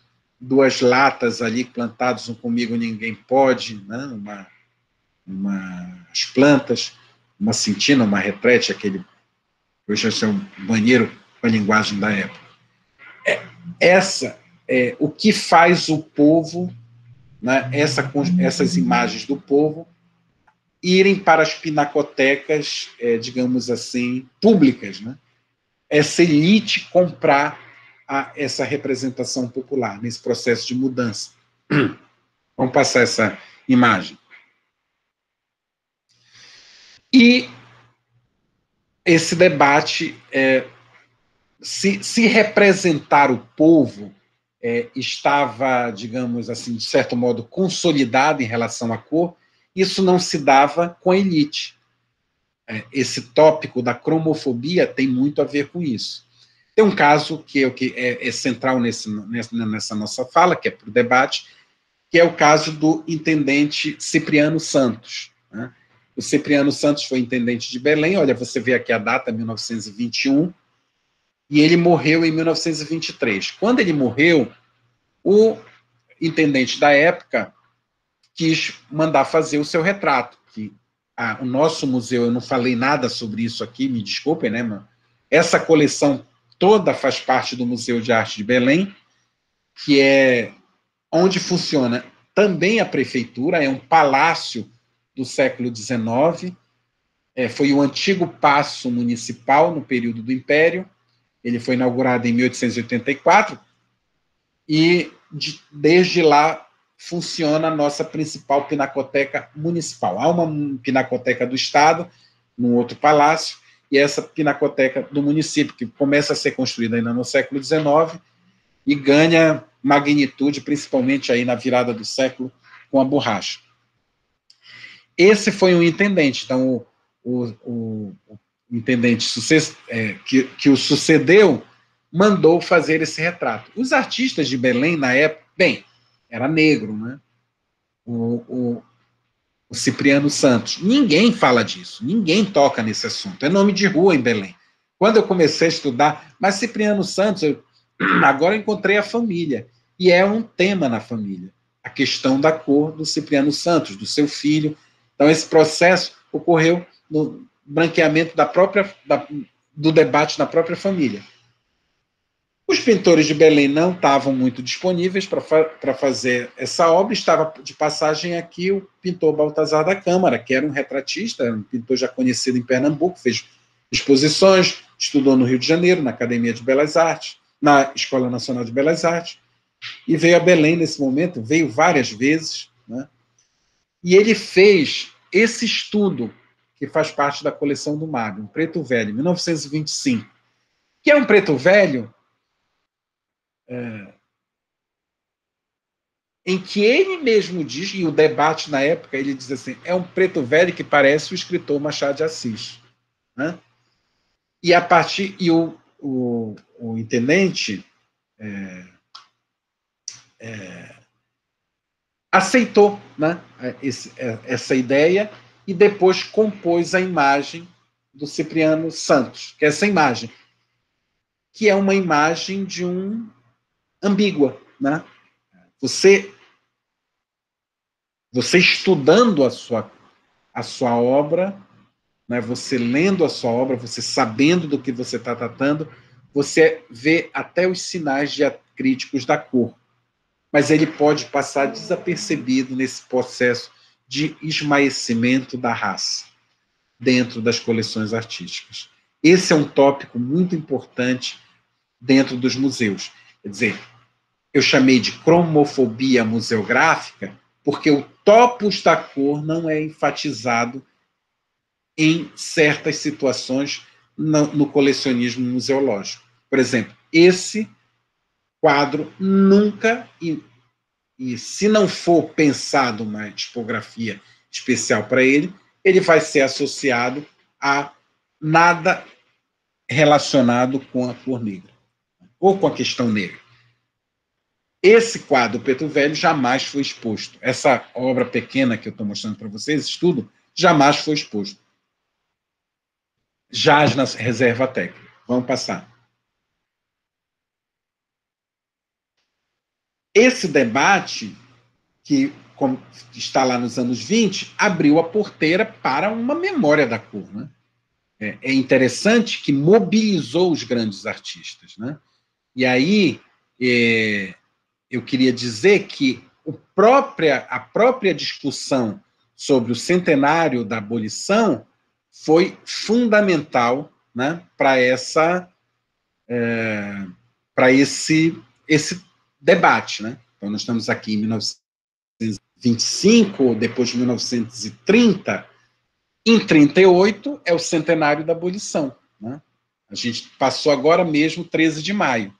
duas latas ali plantadas, um comigo ninguém pode, né, as plantas, uma cintina, uma retrete, aquele Hoje esse é o banheiro com a linguagem da época. O que faz o povo, né, essas imagens do povo, irem para as pinacotecas, digamos assim, públicas, né? Essa elite comprar essa representação popular, nesse processo de mudança. Vamos passar essa imagem. E esse debate, se representar o povo estava, digamos assim, de certo modo, consolidado em relação à cor, isso não se dava com a elite. Esse tópico da cromofobia tem muito a ver com isso. Tem um caso que é central nessa nossa fala, que é para o debate, que é o caso do intendente Cipriano Santos, né? O Cipriano Santos foi intendente de Belém, olha, você vê aqui a data, 1921, e ele morreu em 1923. Quando ele morreu, o intendente da época quis mandar fazer o seu retrato, que o nosso museu, eu não falei nada sobre isso aqui, me desculpem, né, mano? Essa coleção toda faz parte do Museu de Arte de Belém, que é onde funciona também a prefeitura, é um palácio do século XIX, foi o antigo Paço Municipal no período do Império, ele foi inaugurado em 1884, e desde lá funciona a nossa principal pinacoteca municipal. Há uma pinacoteca do Estado, num outro palácio, e essa pinacoteca do município, que começa a ser construída ainda no século XIX, e ganha magnitude, principalmente aí na virada do século, com a borracha. Esse foi um intendente, então o intendente que o sucedeu mandou fazer esse retrato. Os artistas de Belém, na época, bem, era negro, né? O Cipriano Santos. Ninguém fala disso, ninguém toca nesse assunto. É nome de rua em Belém. Quando eu comecei a estudar, mas Cipriano Santos, agora eu encontrei a família, e é um tema na família, a questão da cor do Cipriano Santos, do seu filho. Então, esse processo ocorreu no branqueamento do debate na própria família. Os pintores de Belém não estavam muito disponíveis para fazer essa obra. Estava de passagem aqui o pintor Baltazar da Câmara, que era um retratista, um pintor já conhecido em Pernambuco, fez exposições, estudou no Rio de Janeiro, na Academia de Belas Artes, na Escola Nacional de Belas Artes, e veio a Belém nesse momento, veio várias vezes, né? E ele fez esse estudo, que faz parte da coleção do MAB, um preto velho, 1925, que é um preto velho em que ele mesmo diz, e o debate na época, ele diz assim, é um preto velho que parece o escritor Machado de Assis, né? E a partir, e o intendente aceitou, né, essa ideia, e depois compôs a imagem do Cipriano Santos, que é essa imagem, que é uma imagem de ambígua, né? Você estudando a sua obra, né, você lendo a sua obra, você sabendo do que você está tratando, você vê até os sinais diacríticos da cor. Mas ele pode passar desapercebido nesse processo de esmaecimento da raça dentro das coleções artísticas. Esse é um tópico muito importante dentro dos museus. Quer dizer, eu chamei de cromofobia museográfica porque o topos da cor não é enfatizado em certas situações no colecionismo museológico. Por exemplo, esse quadro nunca, e se não for pensado uma tipografia especial para ele, ele vai ser associado a nada relacionado com a cor negra, ou com a questão negra. Esse quadro Preto Velho jamais foi exposto. Essa obra pequena que eu estou mostrando para vocês, esse estudo, jamais foi exposto. Jaz na reserva técnica. Vamos passar. Esse debate, que está lá nos anos 20, abriu a porteira para uma memória da cor, né? é interessante que mobilizou os grandes artistas, né? E aí, eu queria dizer que a própria discussão sobre o centenário da abolição foi fundamental, né, para esse debate, né? Então, nós estamos aqui em 1925, depois de 1930, em 1938 é o centenário da abolição, né? A gente passou agora mesmo 13 de maio,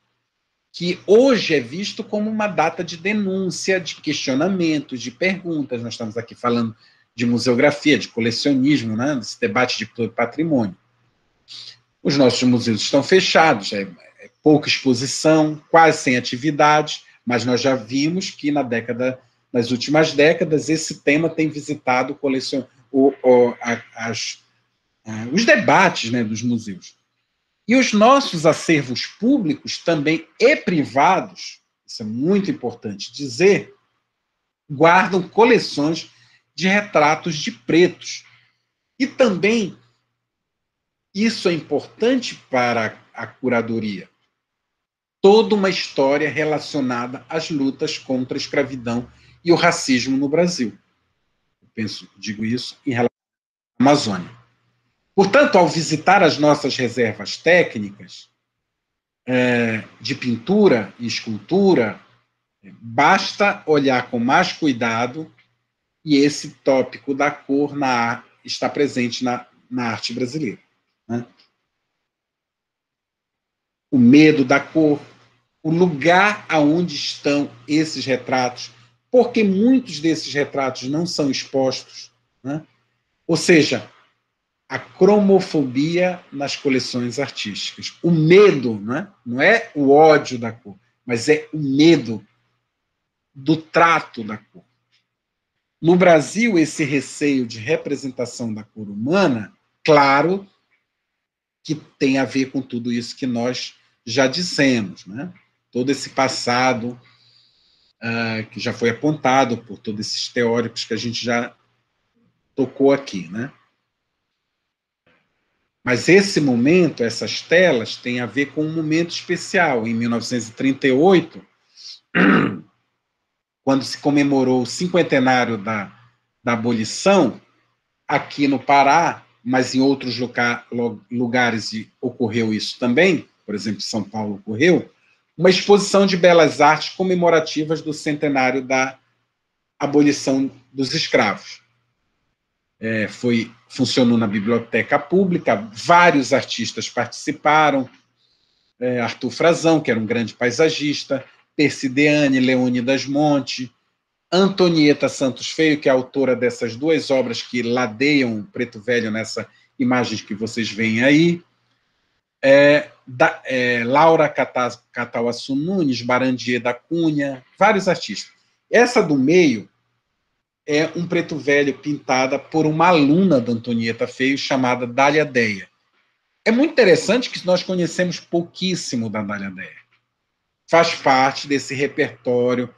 que hoje é visto como uma data de denúncia, de questionamento, de perguntas. Nós estamos aqui falando de museografia, de colecionismo, né, desse debate de patrimônio. Os nossos museus estão fechados, é pouca exposição, quase sem atividade, mas nós já vimos que nas últimas décadas esse tema tem visitado os debates, né, dos museus. E os nossos acervos públicos também e privados, isso é muito importante dizer, guardam coleções de retratos de pretos. E também, isso é importante para a curadoria, toda uma história relacionada às lutas contra a escravidão e o racismo no Brasil. Digo isso em relação à Amazônia. Portanto, ao visitar as nossas reservas técnicas de pintura e escultura, basta olhar com mais cuidado e esse tópico da cor está presente na arte brasileira, né? O medo da cor, o lugar aonde estão esses retratos, porque muitos desses retratos não são expostos, né? Ou seja, a cromofobia nas coleções artísticas. O medo, né? Não é o ódio da cor, mas é o medo do trato da cor. No Brasil, esse receio de representação da cor humana, claro que tem a ver com tudo isso que nós já dissemos, né? Todo esse passado que já foi apontado por todos esses teóricos que a gente já tocou aqui, né? Mas esse momento, essas telas, têm a ver com um momento especial. Em 1938, quando se comemorou o cinquentenário da abolição, aqui no Pará, mas em outros lugares ocorreu isso também, por exemplo, em São Paulo ocorreu, uma exposição de belas artes comemorativas do centenário da abolição dos escravos. Funcionou na biblioteca pública, vários artistas participaram, Arthur Frazão, que era um grande paisagista, Persideane, Leônidas Monte, Antonieta Santos Feio, que é a autora dessas duas obras que ladeiam o Preto Velho nessa imagem que vocês veem aí, Laura Catauaçu Nunes, Barandier da Cunha, vários artistas. Essa do meio é um preto velho pintada por uma aluna da Antonieta Feio, chamada Dália Deia. É muito interessante que nós conhecemos pouquíssimo da Dália Deia. Faz parte desse repertório,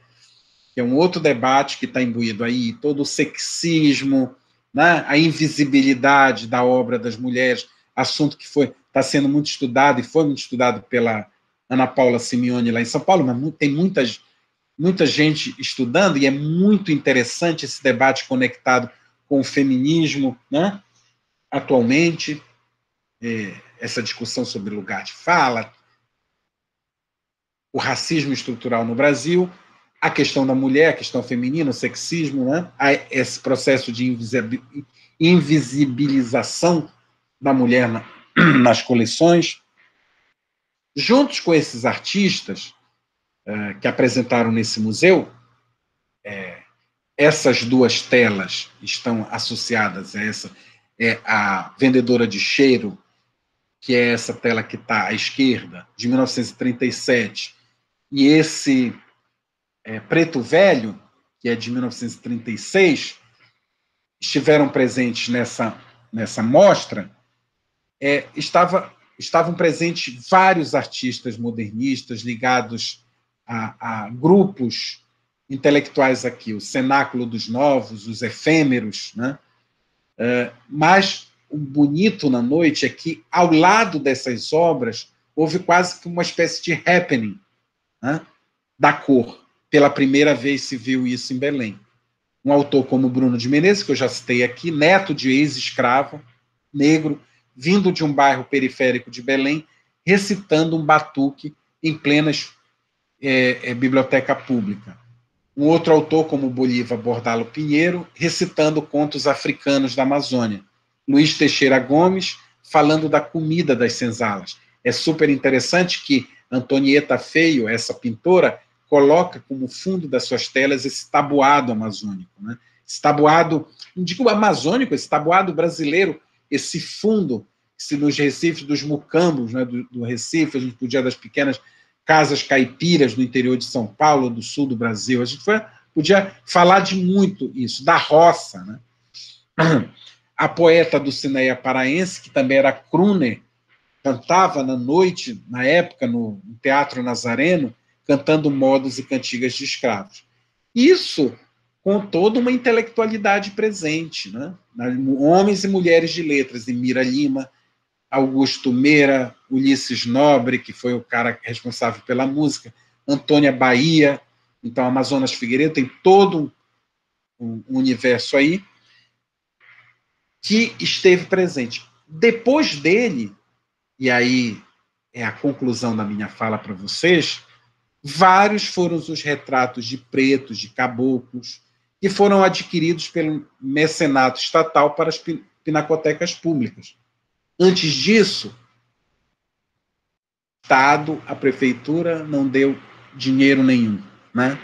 que é um outro debate que está imbuído aí, todo o sexismo, né, a invisibilidade da obra das mulheres, assunto que está sendo muito estudado, e foi muito estudado pela Ana Paula Simeone lá em São Paulo, mas tem muita gente estudando, e é muito interessante esse debate conectado com o feminismo, né, atualmente, essa discussão sobre lugar de fala, o racismo estrutural no Brasil, a questão da mulher, a questão feminina, o sexismo, né, esse processo de invisibilização da mulher nas coleções. Juntos com esses artistas que apresentaram nesse museu, essas duas telas estão associadas a essa, a Vendedora de Cheiro, que é essa tela que está à esquerda, de 1937, e esse Preto Velho, que é de 1936, estiveram presentes nessa mostra, estavam presentes vários artistas modernistas ligados a grupos intelectuais aqui, o Cenáculo dos Novos, os Efêmeros, né? Mas o bonito na noite é que, ao lado dessas obras, houve quase que uma espécie de happening, né, da cor. Pela primeira vez se viu isso em Belém. Um autor como Bruno de Menezes, que eu já citei aqui, neto de ex-escravo, negro, vindo de um bairro periférico de Belém, recitando um batuque em plena biblioteca pública. Um outro autor, como Bolívar Bordalo Pinheiro, recitando contos africanos da Amazônia. Luiz Teixeira Gomes, falando da comida das senzalas. É super interessante que Antonieta Feio, essa pintora, coloca como fundo das suas telas esse tabuado amazônico, né? Esse tabuado, não digo amazônico, esse tabuado brasileiro, esse fundo, se nos recifes dos mucambos, né, do Recife, a gente podia das pequenas casas caipiras do interior de São Paulo, do sul do Brasil, a gente podia falar de muito isso, da roça, né? A poeta Dulcineia Paraense, que também era crooner, cantava na noite, na época, no Teatro Nazareno, cantando modos e cantigas de escravos. Isso com toda uma intelectualidade presente, né? Homens e mulheres de letras, Emira Lima, Augusto Meira, Ulisses Nobre, que foi o cara responsável pela música, Antônia Bahia, então Amazonas Figueiredo, tem todo um universo aí que esteve presente. Depois dele, e aí é a conclusão da minha fala para vocês, vários foram os retratos de pretos, de caboclos, que foram adquiridos pelo mecenato estatal para as pinacotecas públicas. Antes disso, o Estado, a prefeitura, não deu dinheiro nenhum, né,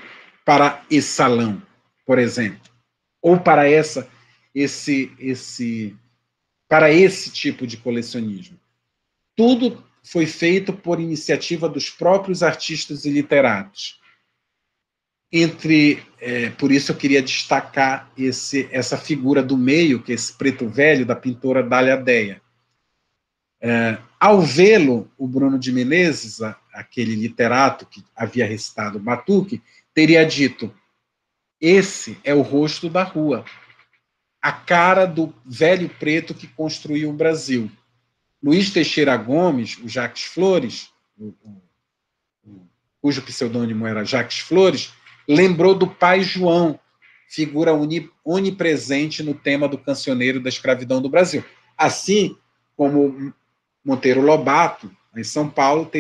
para esse salão, por exemplo, ou para para esse tipo de colecionismo. Tudo foi feito por iniciativa dos próprios artistas e literatos. Por isso eu queria destacar essa figura do meio, que é esse preto velho, da pintora Dália Deia. Ao vê-lo, o Bruno de Menezes, aquele literato que havia recitado o batuque, teria dito: esse é o rosto da rua, a cara do velho preto que construiu o Brasil. Luiz Teixeira Gomes, o Jacques Flores, cujo pseudônimo era Jacques Flores, lembrou do pai João, figura onipresente no tema do cancioneiro da escravidão do Brasil. Assim como Monteiro Lobato, em São Paulo,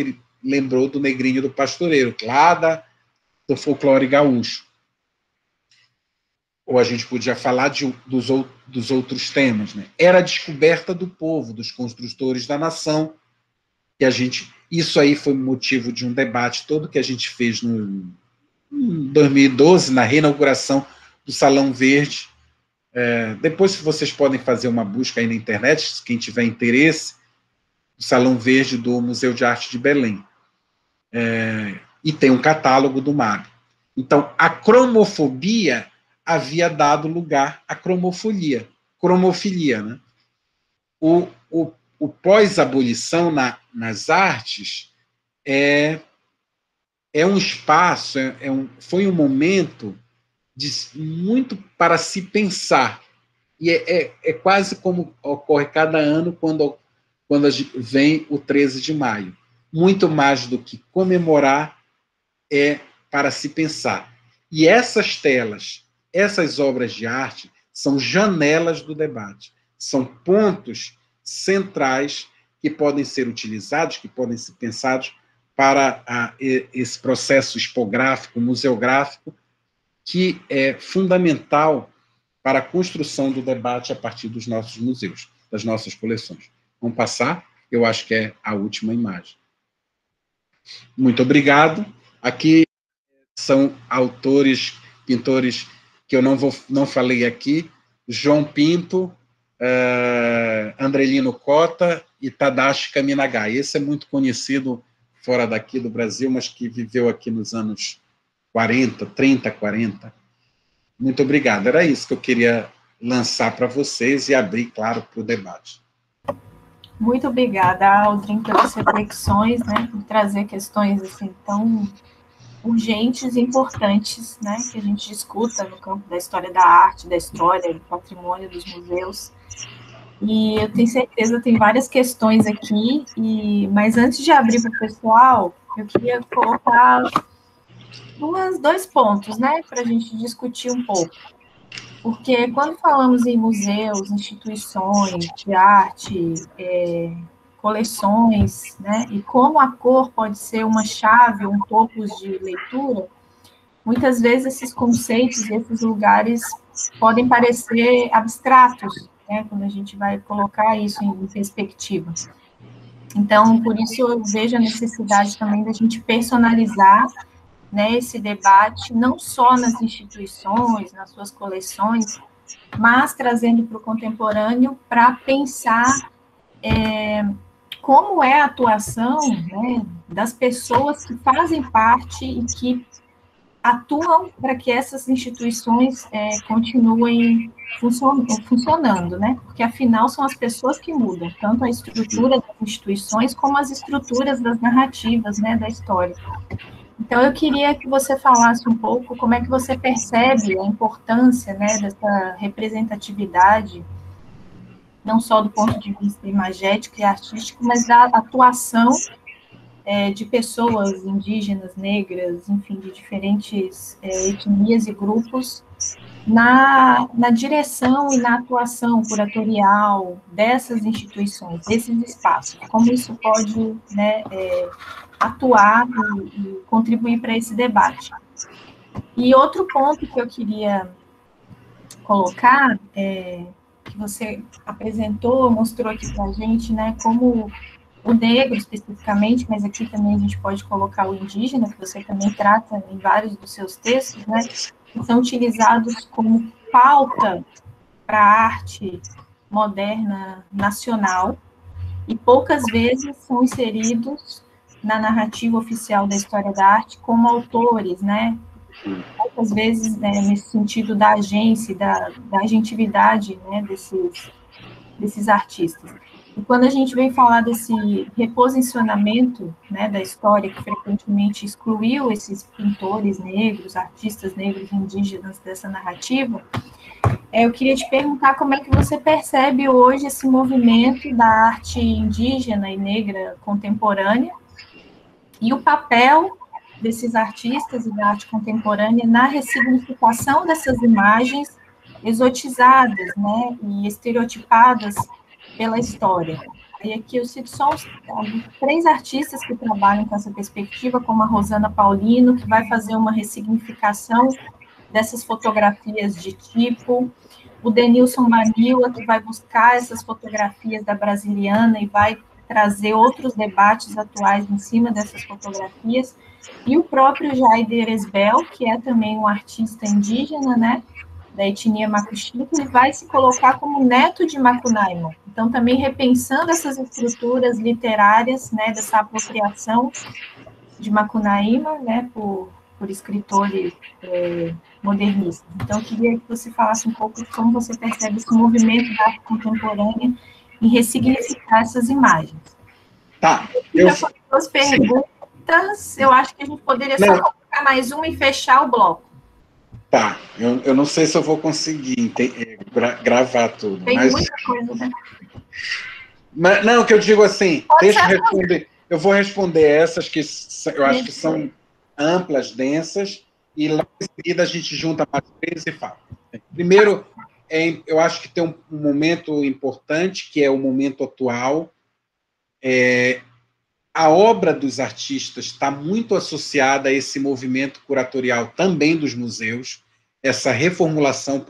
lembrou do Negrinho do Pastoreiro, lá do folclore gaúcho. Ou a gente podia falar dos outros temas, né? Era a descoberta do povo, dos construtores da nação, que isso aí foi motivo de um debate todo que a gente fez em 2012, na reinauguração do Salão Verde. Depois, se vocês podem fazer uma busca aí na internet, quem tiver interesse, o Salão Verde do Museu de Arte de Belém. E tem um catálogo do MAB. Então, a cromofobia havia dado lugar à cromofilia, né? O pós-abolição nas artes é um espaço, foi um momento muito para se pensar. E é quase como ocorre cada ano quando vem o 13 de maio. Muito mais do que comemorar, é para se pensar. E essas telas, essas obras de arte, são janelas do debate, são pontos centrais que podem ser utilizados, que podem ser pensados para esse processo expográfico, museográfico, que é fundamental para a construção do debate a partir dos nossos museus, das nossas coleções. Vamos passar? Eu acho que é a última imagem. Muito obrigado. Aqui são autores, pintores que eu não falei aqui: João Pinto, Andrelino Cota e Tadashi Kaminagai. Esse é muito conhecido fora daqui do Brasil, mas que viveu aqui nos anos 30, 40. Muito obrigado. Era isso que eu queria lançar para vocês e abrir, claro, para o debate. Muito obrigada, Aldrin, pelas reflexões, né, por trazer questões assim tão urgentes e importantes, né, que a gente discuta no campo da história da arte, da história, do patrimônio, dos museus. E eu tenho certeza, tem várias questões aqui, mas antes de abrir para o pessoal, eu queria colocar dois pontos, né, para a gente discutir um pouco. Porque quando falamos em museus, instituições de arte, coleções, né, e como a cor pode ser uma chave, um topos de leitura, muitas vezes esses conceitos e esses lugares podem parecer abstratos, né, quando a gente vai colocar isso em perspectiva. Então, por isso eu vejo a necessidade também da gente personalizar, né, esse debate, não só nas instituições, nas suas coleções, mas trazendo para o contemporâneo para pensar como é a atuação, né, das pessoas que fazem parte e que atuam para que essas instituições continuem funcionando, né? Porque afinal são as pessoas que mudam, tanto a estrutura das instituições como as estruturas das narrativas, né, da história. Então eu queria que você falasse um pouco como é que você percebe a importância, né, dessa representatividade, não só do ponto de vista imagético e artístico, mas da atuação de pessoas indígenas, negras, enfim, de diferentes etnias e grupos, na direção e na atuação curatorial dessas instituições, desses espaços. Como isso pode, né, atuar e contribuir para esse debate. E outro ponto que eu queria colocar, que você apresentou, mostrou aqui para a gente, né, como o negro especificamente, mas aqui também a gente pode colocar o indígena, que você também trata em vários dos seus textos, né, que são utilizados como pauta para a arte moderna nacional, e poucas vezes são inseridos na narrativa oficial da história da arte como autores, né, poucas vezes, né, nesse sentido da agência, da agentividade, né, desses artistas. E quando a gente vem falar desse reposicionamento, né, da história, que frequentemente excluiu esses pintores negros, artistas negros indígenas dessa narrativa, eu queria te perguntar como é que você percebe hoje esse movimento da arte indígena e negra contemporânea e o papel desses artistas e da arte contemporânea na ressignificação dessas imagens exotizadas, né, e estereotipadas pela história. E aqui eu cito só os 3 artistas que trabalham com essa perspectiva, como a Rosana Paulino, que vai fazer uma ressignificação dessas fotografias de tipo, o Denilson Manila, que vai buscar essas fotografias da Brasiliana e vai trazer outros debates atuais em cima dessas fotografias, e o próprio Jaider Esbel, que é também um artista indígena, né, da etnia Macuxi, ele vai se colocar como neto de Macunaíma. Então, também repensando essas estruturas literárias, né, dessa apropriação de Macunaíma, né, por escritores modernistas. Então, eu queria que você falasse um pouco de como você percebe esse movimento da arte contemporânea em ressignificar essas imagens. Tá. Eu já falei 2 perguntas, eu acho que a gente poderia só colocar mais uma e fechar o bloco. Tá, eu não sei se eu vou conseguir gravar tudo. Tem muita coisa, né? Mas, não, que eu digo assim, deixa eu responder. Eu vou responder essas que eu acho que são amplas, densas, e lá em seguida a gente junta mais 3 e fala. Primeiro, eu acho que tem um momento importante, que é o momento atual. A obra dos artistas está muito associada a esse movimento curatorial também dos museus, essa reformulação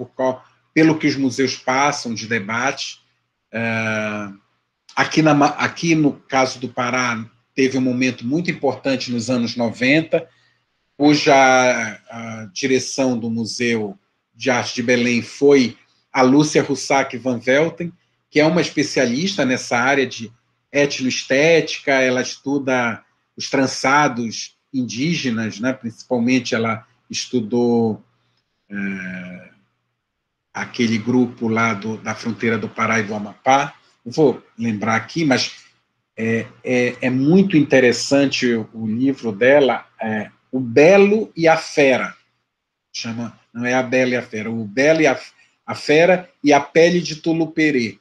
pelo que os museus passam de debate. Aqui no caso do Pará, teve um momento muito importante nos anos 90, cuja a direção do Museu de Arte de Belém foi a Lúcia Russac Van Velten, que é uma especialista nessa área de etnoestética, ela estuda os trançados indígenas, né? Principalmente ela estudou aquele grupo lá da fronteira do Pará e do Amapá. Não vou lembrar aqui, mas é muito interessante o livro dela, O Belo e a Fera. Não é A Bela e a Fera, O Belo e a Fera e a Pele de Tuluperê.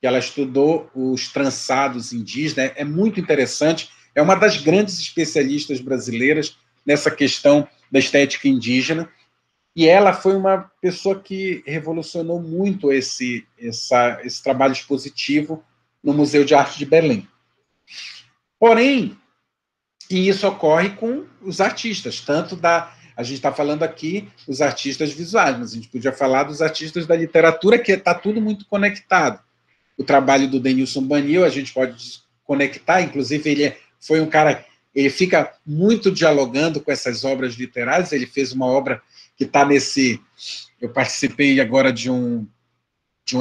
que ela estudou os trançados indígenas, é muito interessante, é uma das grandes especialistas brasileiras nessa questão da estética indígena, e ela foi uma pessoa que revolucionou muito esse trabalho expositivo no Museu de Arte de Belém. Porém, e isso ocorre com os artistas, a gente está falando aqui dos artistas visuais, mas a gente podia falar dos artistas da literatura, que está tudo muito conectado. O trabalho do Denilson Banil, a gente pode conectar, inclusive ele foi um cara, ele fica muito dialogando com essas obras literárias, ele fez uma obra que está eu participei agora de um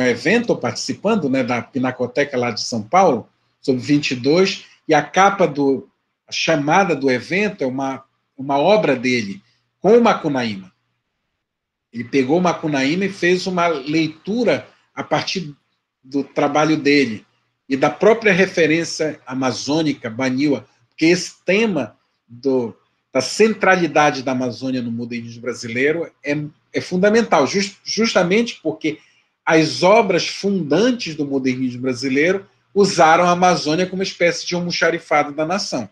evento, participando, né, da Pinacoteca lá de São Paulo, sobre 22, e a a chamada do evento é uma obra dele, com o Macunaíma. Ele pegou o Macunaíma e fez uma leitura a partir do trabalho dele e da própria referência amazônica, Baniwa, porque esse tema da centralidade da Amazônia no modernismo brasileiro é fundamental, justamente porque as obras fundantes do modernismo brasileiro usaram a Amazônia como espécie de almoxarifado da nação,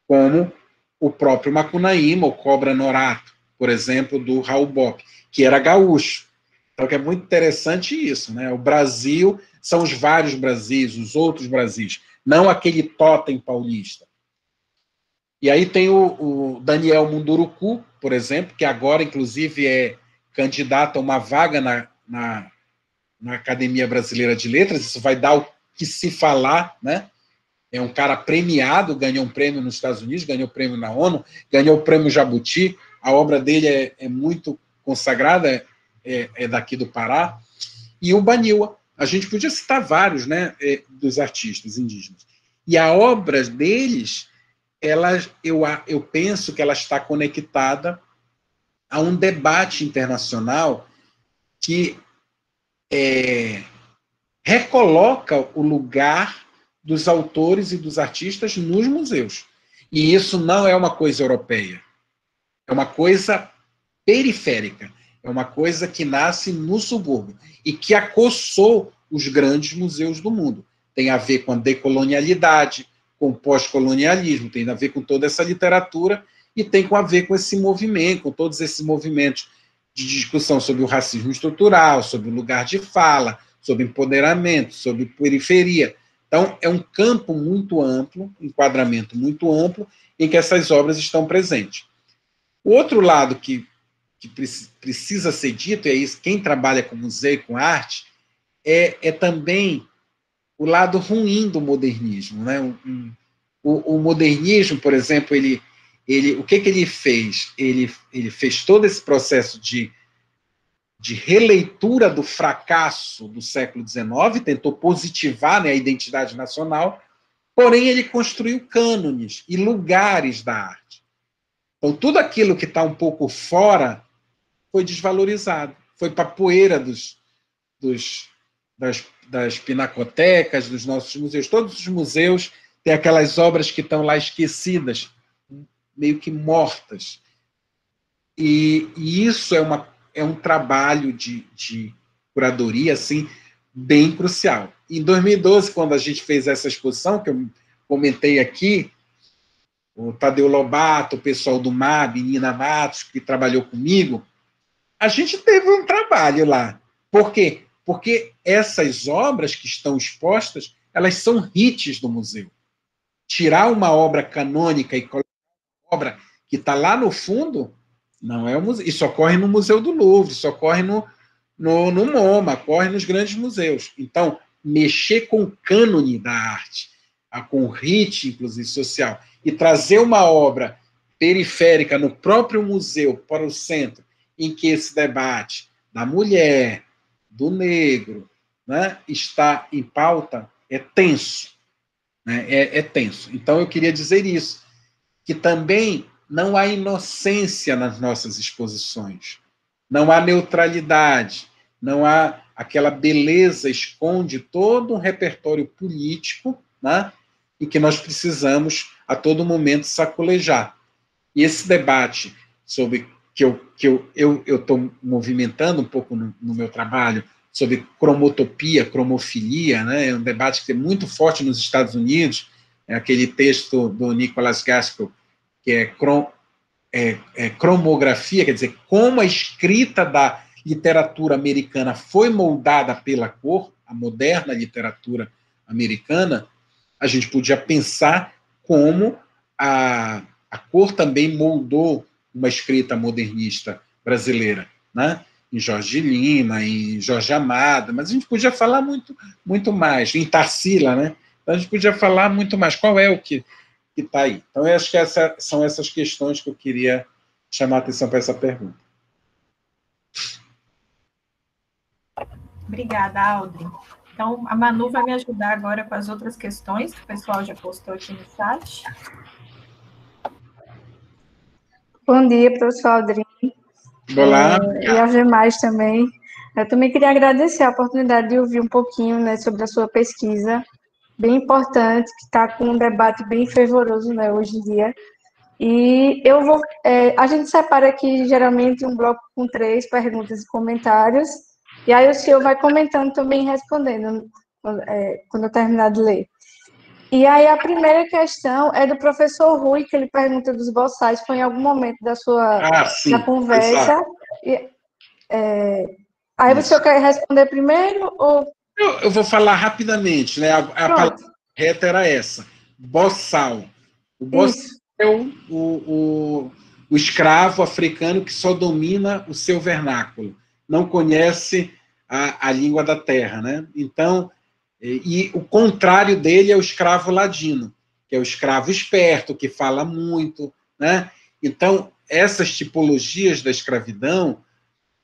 como o próprio Macunaíma, o Cobra Norato, por exemplo, do Raul Bopp, que era gaúcho. Então, que é muito interessante isso, né? O Brasil são os vários Brasis, os outros Brasis, não aquele tótem paulista. E aí tem o Daniel Munduruku, por exemplo, que agora, inclusive, é candidato a uma vaga na Academia Brasileira de Letras, isso vai dar o que se falar, né? É um cara premiado, ganhou um prêmio nos Estados Unidos, ganhou um prêmio na ONU, ganhou o prêmio Jabuti, a obra dele é muito consagrada, é daqui do Pará, e o Baniwa. A gente podia citar vários, né, dos artistas indígenas. E a obra deles, eu penso que ela está conectada a um debate internacional que recoloca o lugar dos autores e dos artistas nos museus. E isso não é uma coisa europeia. É uma coisa periférica. É uma coisa que nasce no subúrbio e que acossou os grandes museus do mundo. Tem a ver com a decolonialidade, com o pós-colonialismo, tem a ver com toda essa literatura e tem a ver com esse movimento, com todos esses movimentos de discussão sobre o racismo estrutural, sobre o lugar de fala, sobre empoderamento, sobre periferia. Então, é um campo muito amplo, um enquadramento muito amplo, em que essas obras estão presentes. O outro lado que precisa ser dito, é isso, quem trabalha com museu e com arte, é também o lado ruim do modernismo. Né? O modernismo, por exemplo, o que ele fez? Ele fez todo esse processo de releitura do fracasso do século XIX, tentou positivar, né, a identidade nacional, porém ele construiu cânones e lugares da arte. Então, tudo aquilo que está um pouco fora foi desvalorizado, foi para a poeira das pinacotecas, dos nossos museus. Todos os museus têm aquelas obras que estão lá esquecidas, meio que mortas. E isso é um trabalho de curadoria assim, bem crucial. Em 2012, quando a gente fez essa exposição, que eu comentei aqui, o Tadeu Lobato, o pessoal do MAB, Nina Matos, que trabalhou comigo, a gente teve um trabalho lá. Por quê? Porque essas obras que estão expostas, elas são hits do museu. Tirar uma obra canônica e colocar uma obra que está lá no fundo, não é o museu. Isso ocorre no Museu do Louvre, isso ocorre no MoMA, ocorre nos grandes museus. Então, mexer com o cânone da arte, com o hit, inclusive, social, e trazer uma obra periférica no próprio museu para o centro, em que esse debate da mulher, do negro, né, está em pauta, é tenso. Né, é tenso. Então, eu queria dizer isso, que também não há inocência nas nossas exposições, não há neutralidade, não há aquela beleza, esconde todo um repertório político, né, e que nós precisamos, a todo momento, sacolejar. E esse debate sobre que eu estou movimentando um pouco no meu trabalho sobre cromotopia, cromofilia, né? É um debate que é muito forte nos Estados Unidos, é aquele texto do Nicholas Gaskell, que é cromografia, quer dizer, como a escrita da literatura americana foi moldada pela cor, a moderna literatura americana. A gente podia pensar como a cor também moldou uma escrita modernista brasileira, né? Em Jorge Lima, em Jorge Amado, mas a gente podia falar muito mais, em Tarsila, né? Então a gente podia falar muito mais. Qual é o que está aí? Então, eu acho que são essas questões que eu queria chamar a atenção para essa pergunta. Obrigada, Aldrin. Então, a Manu vai me ajudar agora com as outras questões que o pessoal já postou aqui no chat. Bom dia, professor Aldrin. Olá. E aos demais também. Eu também queria agradecer a oportunidade de ouvir um pouquinho, né, sobre a sua pesquisa, bem importante, que está com um debate bem fervoroso, né, hoje em dia. E a gente separa aqui, geralmente, um bloco com 3 perguntas e comentários, e aí o senhor vai comentando também e respondendo, quando eu terminar de ler. E aí a primeira questão é do professor Rui, que ele pergunta dos boçais, foi em algum momento da conversa. Aí o senhor quer responder primeiro? Ou... Eu vou falar rapidamente, né? A palavra correta era essa, boçal. O boçal é o escravo africano que só domina o seu vernáculo, não conhece a língua da terra, né? Então, e o contrário dele é o escravo ladino, que é o escravo esperto, que fala muito, né? Então, essas tipologias da escravidão,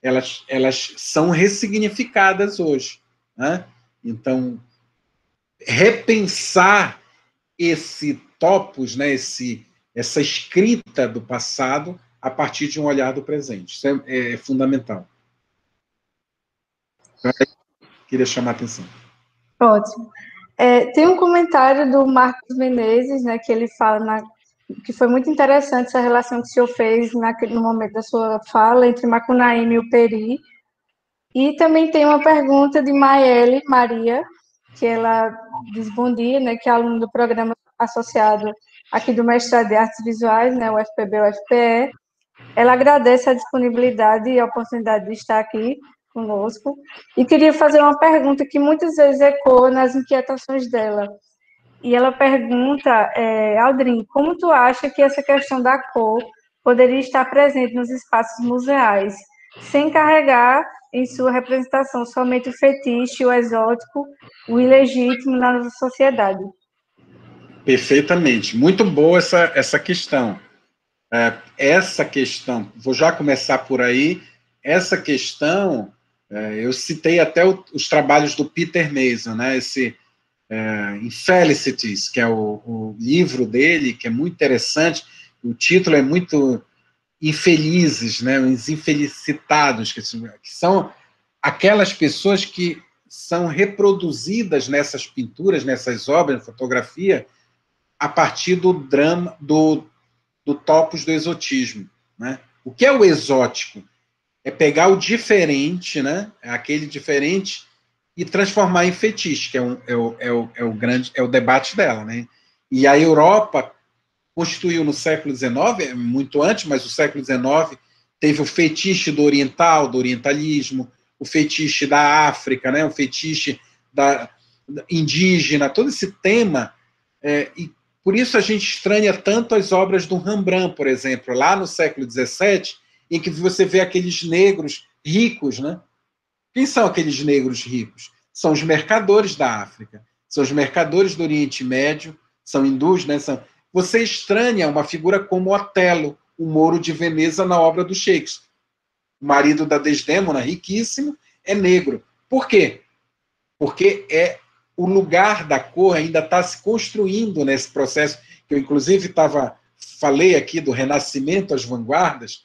elas são ressignificadas hoje, né? Então, repensar esse topos, né, essa escrita do passado a partir de um olhar do presente. Isso é fundamental. Eu queria chamar a atenção. Ótimo. Tem um comentário do Marcos Menezes, né, que ele fala que foi muito interessante essa relação que o senhor fez no momento da sua fala entre Macunaíma e o Peri. E também tem uma pergunta de Maele Maria, que ela diz bom dia, né, que é aluna do programa associado aqui do mestrado de Artes Visuais, né, o UFPB-UFPE. Ela agradece a disponibilidade e a oportunidade de estar aqui conosco e queria fazer uma pergunta que muitas vezes ecoa nas inquietações dela. E ela pergunta, Aldrin, como tu acha que essa questão da cor poderia estar presente nos espaços museais, sem carregar em sua representação somente o fetiche, o exótico, o ilegítimo na nossa sociedade? Perfeitamente. Muito boa essa questão. Essa questão, vou já começar por aí, essa questão, eu citei até os trabalhos do Peter Mason, né, esse Infelicities, que é o livro dele, que é muito interessante, o título é muito infelizes, né, os infelicitados, que são aquelas pessoas que são reproduzidas nessas pinturas, nessas obras de fotografia, a partir do drama, do topos do exotismo, né? O que é o exótico? É pegar o diferente, né? Aquele diferente, e transformar em fetiche, que é o debate dela, né? E a Europa constituiu no século XIX, muito antes, mas o século XIX teve o fetiche do oriental, do orientalismo, o fetiche da África, né? O fetiche da indígena, todo esse tema, e por isso a gente estranha tanto as obras do Rembrandt, por exemplo, lá no século XVII, em que você vê aqueles negros ricos, né? Quem são aqueles negros ricos? São os mercadores da África, são os mercadores do Oriente Médio, são hindus, né? Você estranha uma figura como Otelo, o Mouro de Veneza, na obra do Shakespeare. O marido da Desdémona, riquíssimo, é negro. Por quê? Porque o lugar da cor ainda está se construindo nesse processo, que eu, inclusive, falei aqui do Renascimento às vanguardas.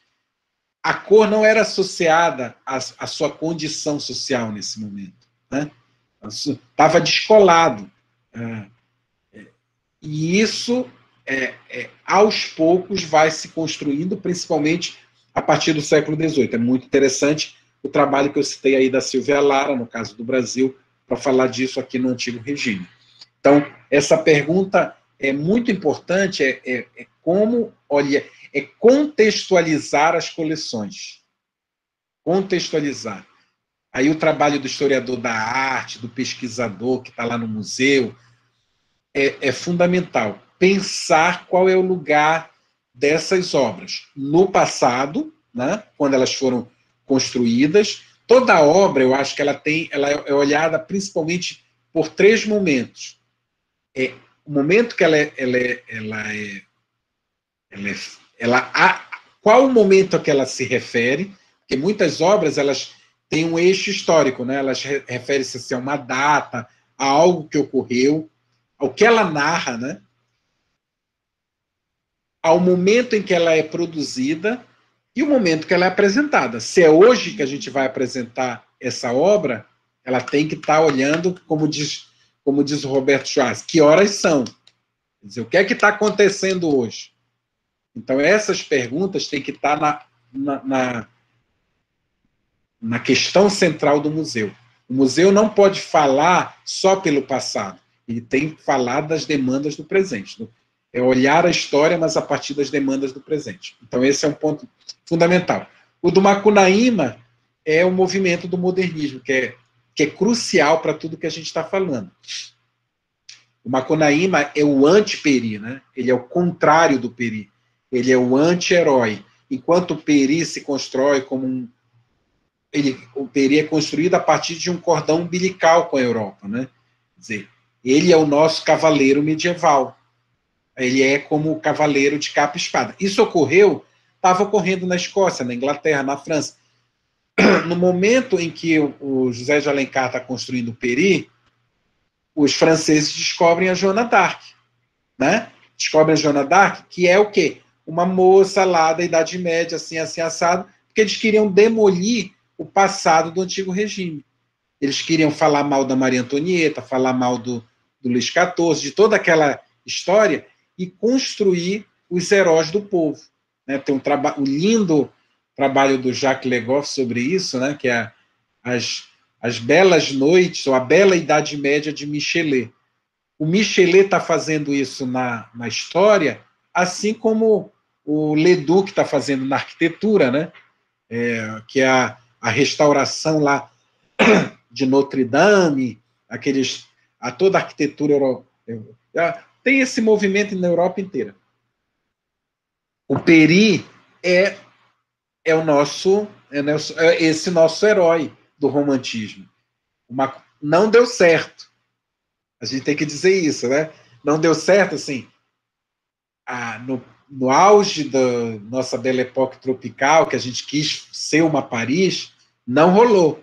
A cor não era associada à sua condição social nesse momento, né? Estava descolado. E isso, aos poucos, vai se construindo, principalmente a partir do século XVIII. É muito interessante o trabalho que eu citei aí da Silvia Lara, no caso do Brasil, para falar disso aqui no Antigo Regime. Então, essa pergunta é muito importante, como, olha, é contextualizar as coleções. Contextualizar. Aí o trabalho do historiador da arte, do pesquisador que está lá no museu, é fundamental. Pensar qual é o lugar dessas obras. No passado, né, quando elas foram construídas, toda obra, eu acho que ela é olhada principalmente por 3 momentos. O momento que qual o momento a que ela se refere, porque muitas obras elas têm um eixo histórico, né? Elas referem-se a uma data, a algo que ocorreu, ao que ela narra, né? Ao momento em que ela é produzida e o momento que ela é apresentada. Se é hoje que a gente vai apresentar essa obra, ela tem que estar olhando, como diz o Roberto Schwarz, que horas são? Quer dizer, o que é que está acontecendo hoje? Então, essas perguntas têm que estar na questão central do museu. O museu não pode falar só pelo passado, ele tem que falar das demandas do presente. É olhar a história, mas a partir das demandas do presente. Então, esse é um ponto fundamental. O do Macunaíma é o movimento do modernismo, que é crucial para tudo que a gente está falando. O Macunaíma é o anti-Peri, né? Ele é o contrário do Peri. Ele é o anti-herói. Enquanto o Peri se constrói como o Peri é construído a partir de um cordão umbilical com a Europa, né? Quer dizer, ele é o nosso cavaleiro medieval. Ele é como o cavaleiro de capa e espada. Isso estava ocorrendo na Escócia, na Inglaterra, na França. No momento em que o José de Alencar está construindo o Peri, os franceses descobrem a Joana d'Arc, né? Descobrem a Joana d'Arc, que é o quê? Uma moça lá da Idade Média, assim assado, porque eles queriam demolir o passado do Antigo Regime. Eles queriam falar mal da Maria Antonieta, falar mal do Luís XIV, de toda aquela história, e construir os heróis do povo. Né? Tem um lindo trabalho do Jacques Legoff sobre isso, né? Que é as Belas Noites, ou a Bela Idade Média de Michelet. O Michelet está fazendo isso na história, assim como o Leduc está fazendo na arquitetura, né? Que é a restauração lá de Notre Dame, a toda a arquitetura europeia. Tem esse movimento na Europa inteira. O Peri é esse nosso herói do romantismo. Não deu certo. A gente tem que dizer isso, né? Não deu certo, assim, no auge da nossa Belle Époque tropical, que a gente quis ser uma Paris, não rolou.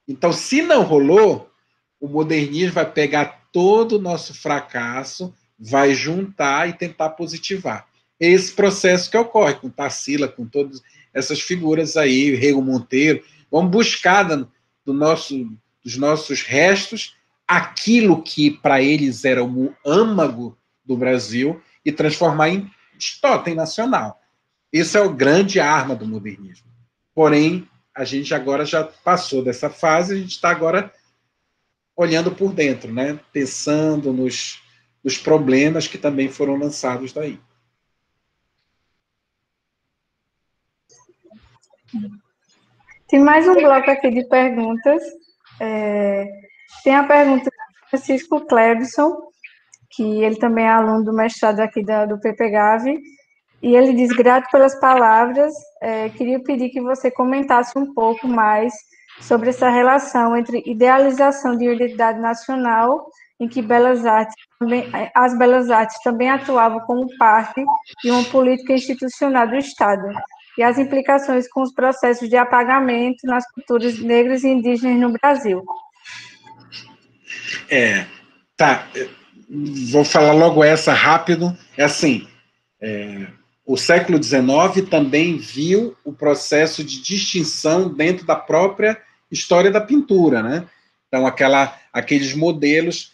Então, se não rolou, o modernismo vai pegar todo o nosso fracasso, vai juntar e tentar positivar. É esse processo que ocorre com Tarsila, com todas essas figuras aí, Rego Monteiro. Vamos buscar dos nossos restos aquilo que para eles era o âmago do Brasil e transformar em totem nacional. Isso é a grande arma do modernismo. Porém, a gente agora já passou dessa fase, a gente está agora olhando por dentro, né? Pensando nos problemas que também foram lançados daí. Tem mais um bloco aqui de perguntas. Tem a pergunta do Francisco Clebson, que ele também é aluno do mestrado aqui do PPGAV, e ele diz, grato pelas palavras, queria pedir que você comentasse um pouco mais sobre essa relação entre idealização de identidade nacional, em que as belas artes também atuavam como parte de uma política institucional do Estado, e as implicações com os processos de apagamento nas culturas negras e indígenas no Brasil. Tá. Vou falar logo essa rápido. É assim, o século XIX também viu o processo de distinção dentro da própria história da pintura, né? Então, aqueles modelos,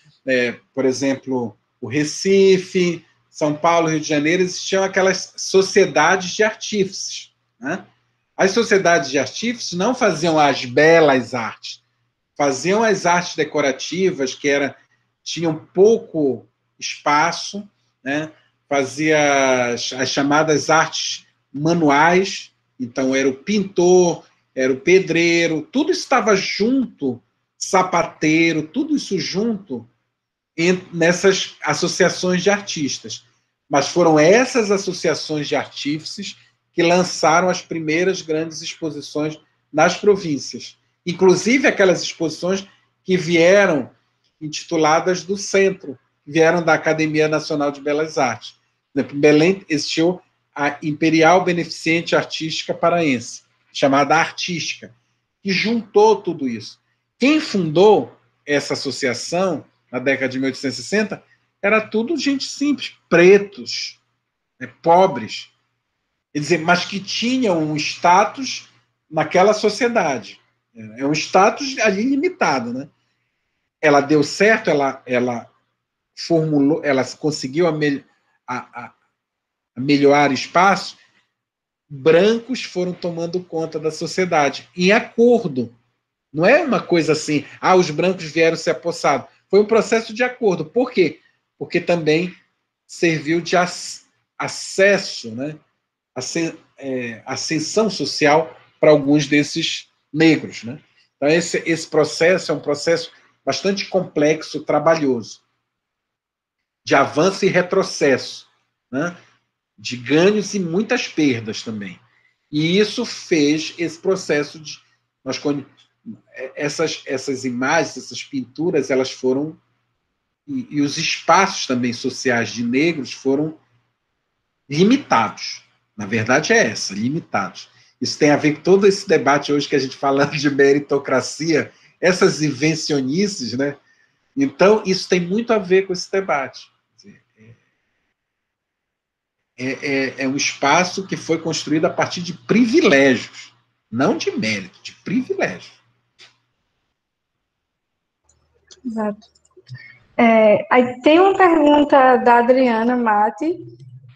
por exemplo, o Recife, São Paulo, Rio de Janeiro, existiam aquelas sociedades de artífices, né? As sociedades de artífices não faziam as belas artes, faziam as artes decorativas, tinham pouco espaço, né? Fazia as chamadas artes manuais, então era o pintor, era o pedreiro, tudo estava junto, sapateiro, tudo isso junto nessas associações de artistas. Mas foram essas associações de artífices que lançaram as primeiras grandes exposições nas províncias. Inclusive aquelas exposições que vieram intituladas do centro, vieram da Academia Nacional de Belas Artes. Em Belém existiu a Imperial Beneficente Artística Paraense, chamada Artística, que juntou tudo isso. Quem fundou essa associação, na década de 1860, era tudo gente simples, pretos, pobres, quer dizer, mas que tinham um status naquela sociedade. É um status ali limitado, né? Ela deu certo, ela formulou, ela conseguiu melhorar espaço. Brancos foram tomando conta da sociedade, em acordo. Não é uma coisa assim, os brancos vieram se apossar. Foi um processo de acordo. Por quê? Porque também serviu de acesso, né? Ascensão social para alguns desses negros, né? Então, esse processo é um processo bastante complexo, trabalhoso, de avanço e retrocesso, né? De ganhos e muitas perdas também. E isso fez esse processo de... Essas imagens, essas pinturas, elas foram... E os espaços também sociais de negros foram limitados. Na verdade é essa, limitados. Isso tem a ver com todo esse debate hoje que a gente fala de meritocracia, essas invencionices, né? Então, isso tem muito a ver com esse debate. É um espaço que foi construído a partir de privilégios, não de mérito, de privilégio. Exato. Aí tem uma pergunta da Adriana Mati,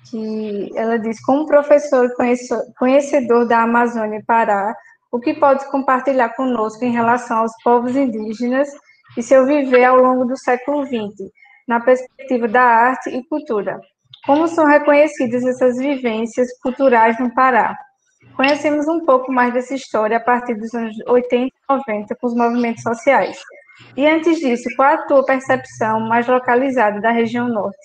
que ela diz: como professor e conhecedor da Amazônia e Pará, o que pode compartilhar conosco em relação aos povos indígenas e seu viver ao longo do século XX, na perspectiva da arte e cultura? Como são reconhecidas essas vivências culturais no Pará? Conhecemos um pouco mais dessa história a partir dos anos 80 e 90 com os movimentos sociais. E antes disso, qual a tua percepção mais localizada da região norte?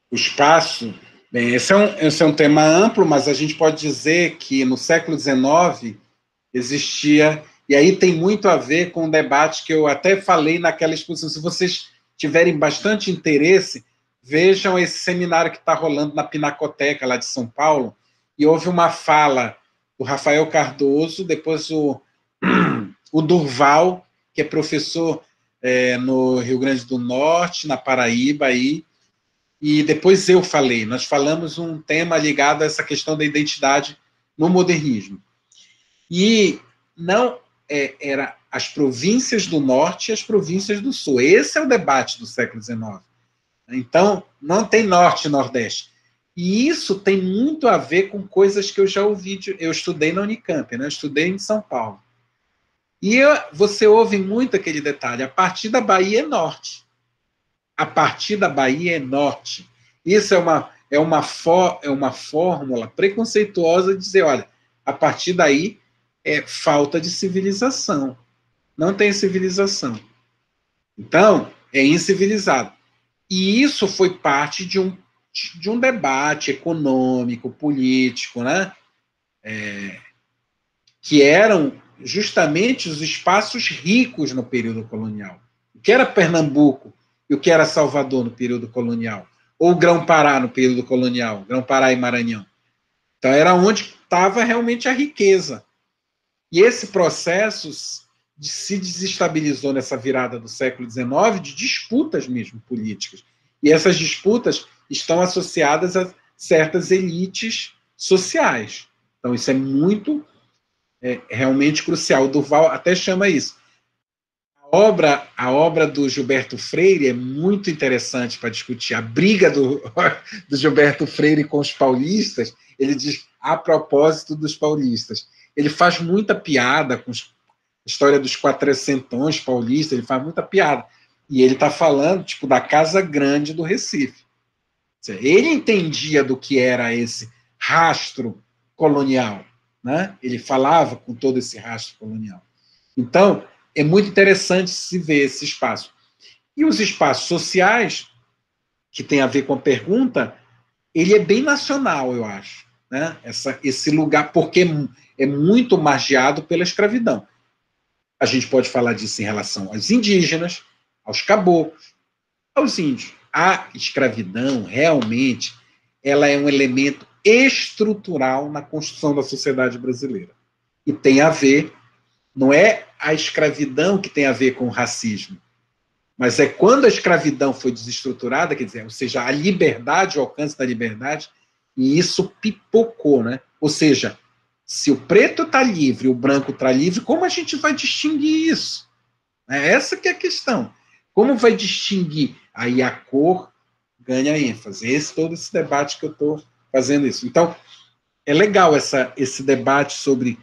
O espaço... Bem, esse é um tema amplo, mas a gente pode dizer que no século XIX existia... E aí tem muito a ver com o debate que eu até falei naquela exposição. Se vocês tiverem bastante interesse, vejam esse seminário que está rolando na Pinacoteca, lá de São Paulo, e houve uma fala do Rafael Cardoso, depois o Durval, que é professor no Rio Grande do Norte, na Paraíba, aí, e depois eu falei. Nós falamos um tema ligado a essa questão da identidade no modernismo. E não era as províncias do Norte e as províncias do Sul. Esse é o debate do século XIX. Então, não tem Norte e Nordeste. E isso tem muito a ver com coisas que eu já ouvi. Eu estudei na Unicamp, né? Eu estudei em São Paulo. E você ouve muito aquele detalhe: a partir da Bahia é Norte. A partir da Bahia é Norte. Isso é uma fórmula preconceituosa de dizer, olha, a partir daí é falta de civilização. Não tem civilização. Então, é incivilizado. E isso foi parte de um debate econômico, político, né? Que eram justamente os espaços ricos no período colonial. O que era Pernambuco e o que era Salvador no período colonial? Ou Grão-Pará no período colonial, Grão-Pará e Maranhão. Então, era onde estava realmente a riqueza. E esse processo se desestabilizou nessa virada do século XIX de disputas mesmo políticas. E essas disputas estão associadas a certas elites sociais. Então, isso é muito realmente crucial. O Durval até chama isso. A A obra do Gilberto Freire é muito interessante para discutir. A briga do Gilberto Freire com os paulistas, ele diz, a propósito dos paulistas. Ele faz muita piada com a história dos quatrocentões paulistas, ele faz muita piada. E ele está falando, tipo, da Casa Grande do Recife. Ele entendia do que era esse rastro colonial, né? Ele falava com todo esse rastro colonial. Então, é muito interessante se ver esse espaço. E os espaços sociais, que tem a ver com a pergunta, ele é bem nacional, eu acho, né? Esse lugar, porque é muito margeado pela escravidão. A gente pode falar disso em relação aos indígenas, aos caboclos, aos índios. A escravidão, realmente, ela é um elemento estrutural na construção da sociedade brasileira. E tem a ver, não é a escravidão que tem a ver com o racismo, mas é quando a escravidão foi desestruturada, quer dizer, ou seja, a liberdade, o alcance da liberdade, e isso pipocou, né? Ou seja, se o preto está livre, o branco está livre, como a gente vai distinguir isso? Essa que é a questão. Como vai distinguir? Aí a cor ganha ênfase. Todo esse debate que eu estou fazendo isso. Então, é legal esse debate sobre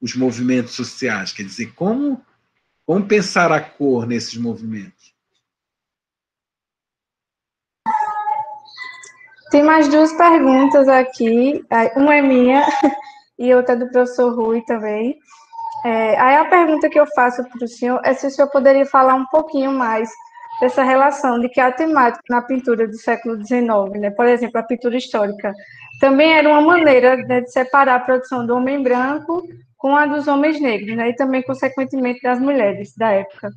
os movimentos sociais. Quer dizer, como pensar a cor nesses movimentos? Tem mais duas perguntas aqui. Uma é minha e outra é do professor Rui também. Aí a pergunta que eu faço para o senhor é se o senhor poderia falar um pouquinho mais dessa relação de que a temática na pintura do século XIX, né, por exemplo, a pintura histórica, também era uma maneira, né, de separar a produção do homem branco com a dos homens negros, né, e também, consequentemente, das mulheres da época.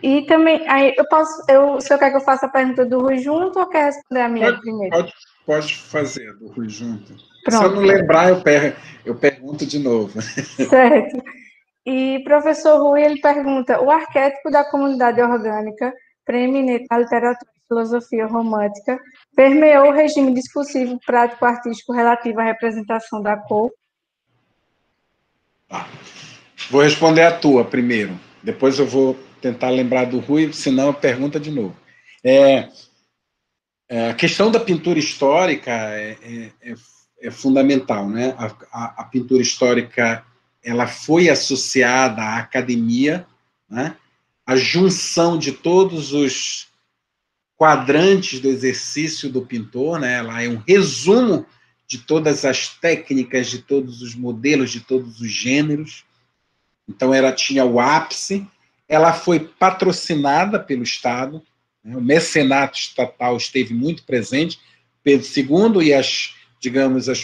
E também, aí o senhor quer que eu faça a pergunta do Rui junto ou quer responder a minha primeiro? Pode fazer, do Rui junto. Pronto. Se eu não lembrar, eu pergunto de novo. Certo. E professor Rui, ele pergunta, o arquétipo da comunidade orgânica, preeminente na literatura e filosofia romântica, permeou o regime discursivo prático-artístico relativo à representação da cor? Vou responder a tua primeiro. Depois eu vou tentar lembrar do Rui, senão pergunta de novo. A questão da pintura histórica é fundamental, né? A pintura histórica, ela foi associada à academia, né? A junção de todos os quadrantes do exercício do pintor, né? Ela é um resumo de todas as técnicas, de todos os modelos, de todos os gêneros. Então, ela tinha o ápice, ela foi patrocinada pelo Estado, né? O mecenato estatal esteve muito presente, Pedro II e as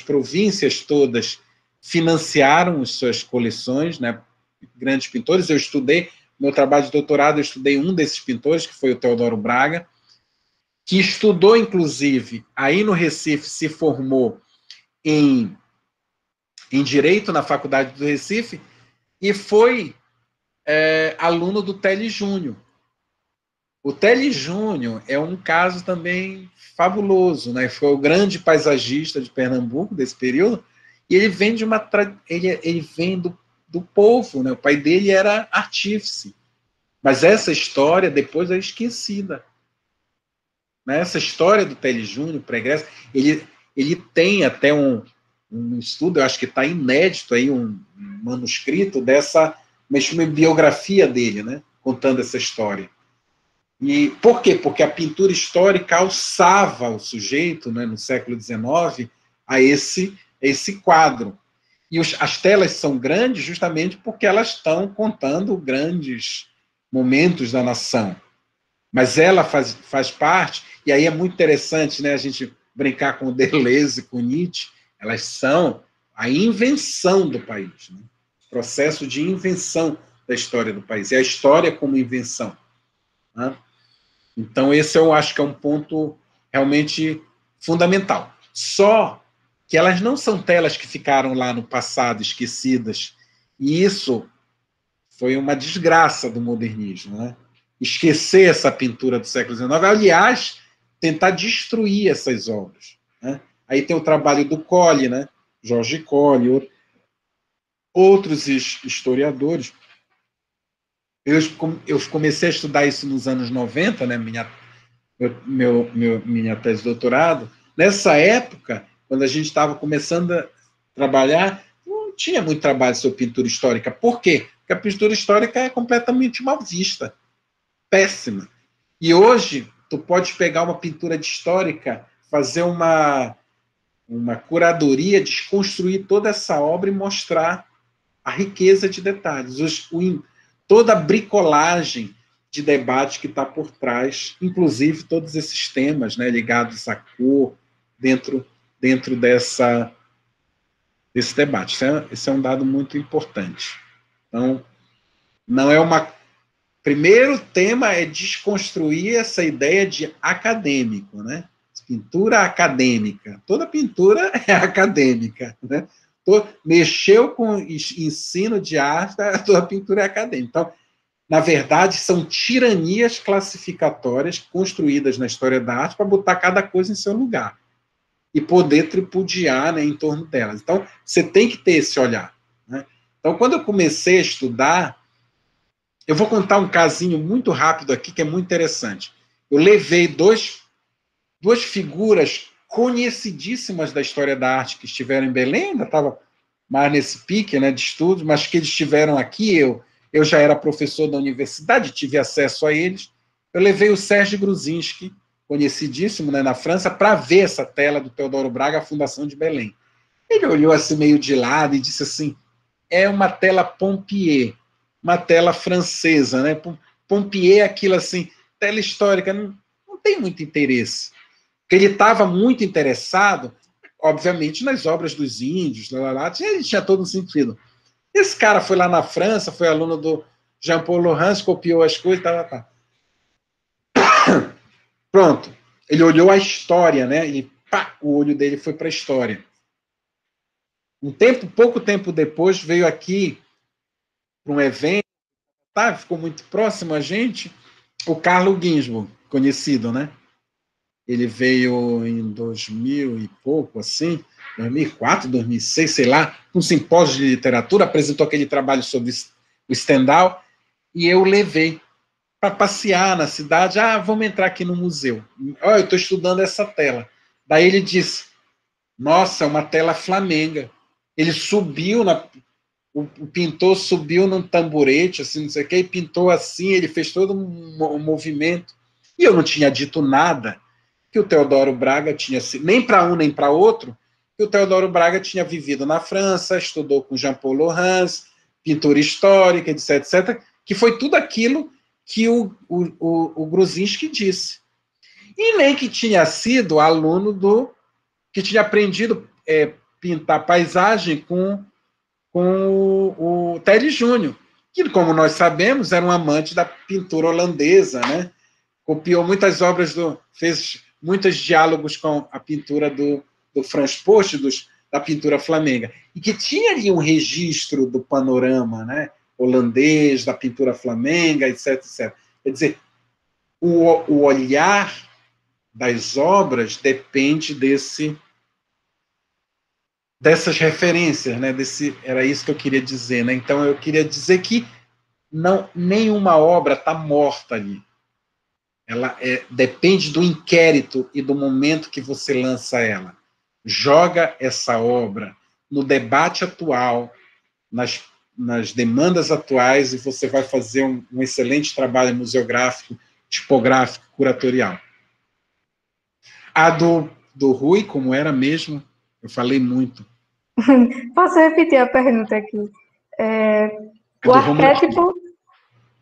províncias todas financiaram as suas coleções, né? Grandes pintores. Eu estudei, meu trabalho de doutorado, eu estudei um desses pintores, que foi o Teodoro Braga, que estudou, inclusive, aí no Recife, se formou em Direito na Faculdade do Recife, e foi aluno do Teles Júnior. O Teles Júnior é um caso também fabuloso, né? Foi o grande paisagista de Pernambuco desse período, e ele vem ele vem do povo, né? O pai dele era artífice. Mas essa história depois é esquecida. Essa história do Teles Júnior, pregresso, ele tem até um estudo, eu acho que está inédito aí, um manuscrito dessa uma biografia dele, né, contando essa história. E por quê? Porque a pintura histórica alçava o sujeito, né, no século XIX, a esse quadro. E as telas são grandes justamente porque elas estão contando grandes momentos da nação. Mas ela faz parte, e aí é muito interessante, né, a gente brincar com o Deleuze, com o Nietzsche, elas são a invenção do país, né? Processo de invenção da história do país, é a história como invenção, né? Então, esse eu acho que é um ponto realmente fundamental. Só que elas não são telas que ficaram lá no passado esquecidas, e isso foi uma desgraça do modernismo, né? Esquecer essa pintura do século XIX, aliás, tentar destruir essas obras, né? Aí tem o trabalho do Colli, né? Jorge Colli, outros historiadores, Eu comecei a estudar isso nos anos 90, né, minha tese de doutorado. Nessa época, quando a gente estava começando a trabalhar, não tinha muito trabalho sobre pintura histórica. Por quê? Porque a pintura histórica é completamente mal vista, péssima. E hoje, tu pode pegar uma pintura histórica, fazer uma curadoria, desconstruir toda essa obra e mostrar a riqueza de detalhes, toda a bricolagem de debate que está por trás, inclusive todos esses temas, né, ligados à cor, dentro desse debate. Esse é um dado muito importante. Então, não é uma... Primeiro tema é desconstruir essa ideia de acadêmico, né? Pintura acadêmica. Toda pintura é acadêmica, né? Mexeu com ensino de arte, toda pintura é acadêmica. Então, na verdade, são tiranias classificatórias construídas na história da arte para botar cada coisa em seu lugar e poder tripudiar, né, em torno delas. Então, você tem que ter esse olhar, né? Então, quando eu comecei a estudar, eu vou contar um casinho muito rápido aqui, que é muito interessante. Eu levei duas figuras conhecidíssimas da história da arte que estiveram em Belém, ainda estava mais nesse pique, né, de estudos, mas que eles estiveram aqui, eu já era professor da universidade, tive acesso a eles. Eu levei o Sérgio Gruzinski, conhecidíssimo, né, na França, para ver essa tela do Teodoro Braga, a Fundação de Belém. Ele olhou assim meio de lado e disse assim, é uma tela Pompier, uma tela francesa, né? Pompier, aquilo assim, tela histórica, não tem muito interesse. Porque ele estava muito interessado, obviamente, nas obras dos índios, ele tinha todo um sentido. Esse cara foi lá na França, foi aluno do Jean-Paul Laurens, copiou as coisas, tá. Pronto. Ele olhou a história, né? E pá, o olho dele foi para a história. Pouco tempo depois, veio aqui para um evento, tá? Ficou muito próximo a gente, o Carlo Ginzburg, conhecido, né? Ele veio em 2000 e pouco, assim, 2004, 2006, sei lá, um simpósio de literatura, apresentou aquele trabalho sobre o Stendhal, e eu levei para passear na cidade. Vamos entrar aqui no museu. Eu estou estudando essa tela. Daí ele disse, nossa, é uma tela flamenga. Ele subiu, o pintor subiu num tamborete, assim, não sei o quê, e pintou assim, ele fez todo um movimento. E eu não tinha dito nada, que o Teodoro Braga tinha sido, nem para um nem para outro, que o Teodoro Braga tinha vivido na França, estudou com Jean-Paul Laurens, pintura histórica, etc., que foi tudo aquilo que o Gruzinski disse. E nem que tinha sido aluno que tinha aprendido pintar paisagem com o Terry Júnior, que, como nós sabemos, era um amante da pintura holandesa, né? Copiou muitas obras, fez muitos diálogos com a pintura do Franz Post, da pintura flamenga, e que tinha ali um registro do panorama, né, holandês, da pintura flamenga, etc, etc. Quer dizer, o olhar das obras depende dessas referências, né? Era isso que eu queria dizer, né? Então, eu queria dizer que nenhuma obra está morta ali. Ela depende do inquérito e do momento que você lança ela. Joga essa obra no debate atual, nas demandas atuais, e você vai fazer um excelente trabalho museográfico, tipográfico, curatorial. A do Rui, como era mesmo, eu falei muito. Posso repetir a pergunta aqui?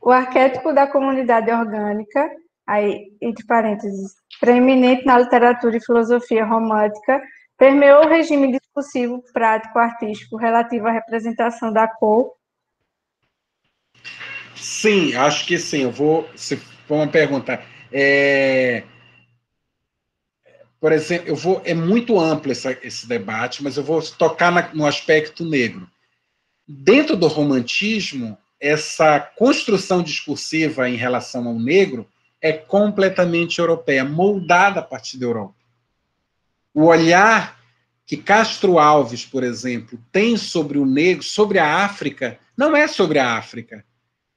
O arquétipo da comunidade orgânica, aí, entre parênteses, preeminente na literatura e filosofia romântica, permeou o regime discursivo, prático, artístico relativo à representação da cor? Sim, acho que sim. Se for uma pergunta. Por exemplo, é muito amplo esse debate, mas eu vou tocar no aspecto negro. Dentro do romantismo, essa construção discursiva em relação ao negro é completamente europeia, moldada a partir da Europa. O olhar que Castro Alves, por exemplo, tem sobre o negro, sobre a África, não é sobre a África,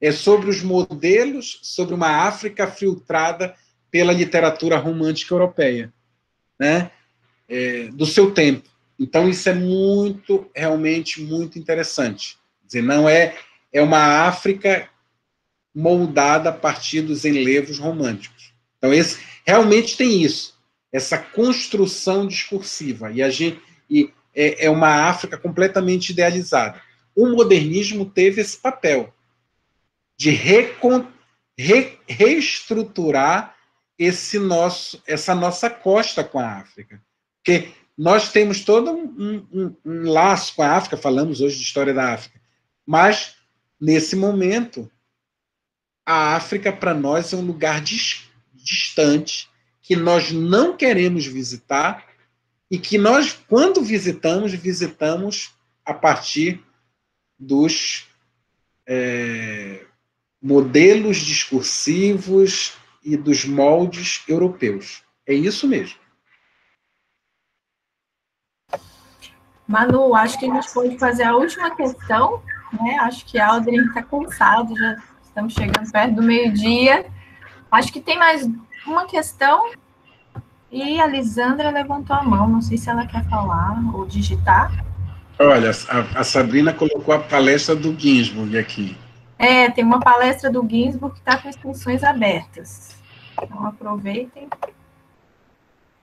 é sobre os modelos, sobre uma África filtrada pela literatura romântica europeia, né? Do seu tempo. Então, isso é realmente muito interessante. Quer dizer, não é uma África moldada a partir dos enlevos românticos. Então, realmente tem isso, essa construção discursiva, é uma África completamente idealizada. O modernismo teve esse papel de reestruturar essa nossa costa com a África. Porque nós temos todo um laço com a África, falamos hoje de história da África, mas, nesse momento, a África, para nós, é um lugar distante, que nós não queremos visitar, e que nós, quando visitamos a partir dos modelos discursivos e dos moldes europeus. É isso mesmo. Manu, acho que a gente pode fazer a última questão, né? Acho que a Aldrin está cansado, já estamos chegando perto do meio-dia. Acho que tem mais uma questão e a Lisandra levantou a mão, não sei se ela quer falar ou digitar. Olha, a Sabrina colocou a palestra do Ginsburg aqui. Tem uma palestra do Ginsburg que está com inscrições abertas. Então, aproveitem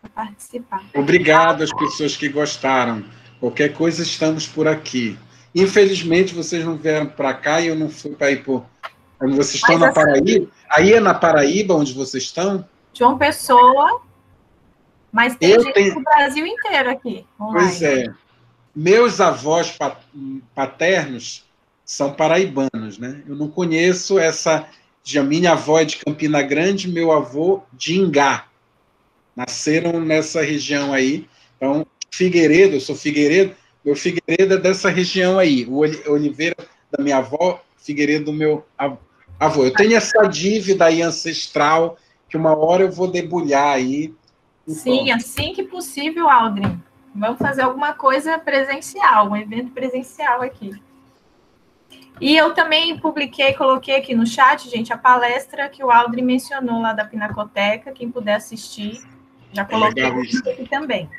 para participar. Obrigado às pessoas que gostaram. Qualquer coisa, estamos por aqui. Infelizmente, vocês não vieram para cá e eu não fui para ir por... Vocês estão na Paraíba? Aí é na Paraíba onde vocês estão? João Pessoa, mas tem gente do Brasil inteiro aqui. Online. Pois é. Meus avós paternos são paraibanos, né? Eu não conheço a minha avó é de Campina Grande, meu avô de Ingá. Nasceram nessa região aí. Então, Figueiredo, eu sou Figueiredo, meu Figueiredo é dessa região aí. O Oliveira da minha avó, Figueiredo do meu avô. Eu tenho essa dívida aí ancestral que uma hora eu vou debulhar aí. Sim, assim que possível, Aldrin. Vamos fazer alguma coisa presencial, um evento presencial aqui. E eu também coloquei aqui no chat, gente, a palestra que o Aldrin mencionou lá da Pinacoteca. Quem puder assistir, já coloquei aqui também.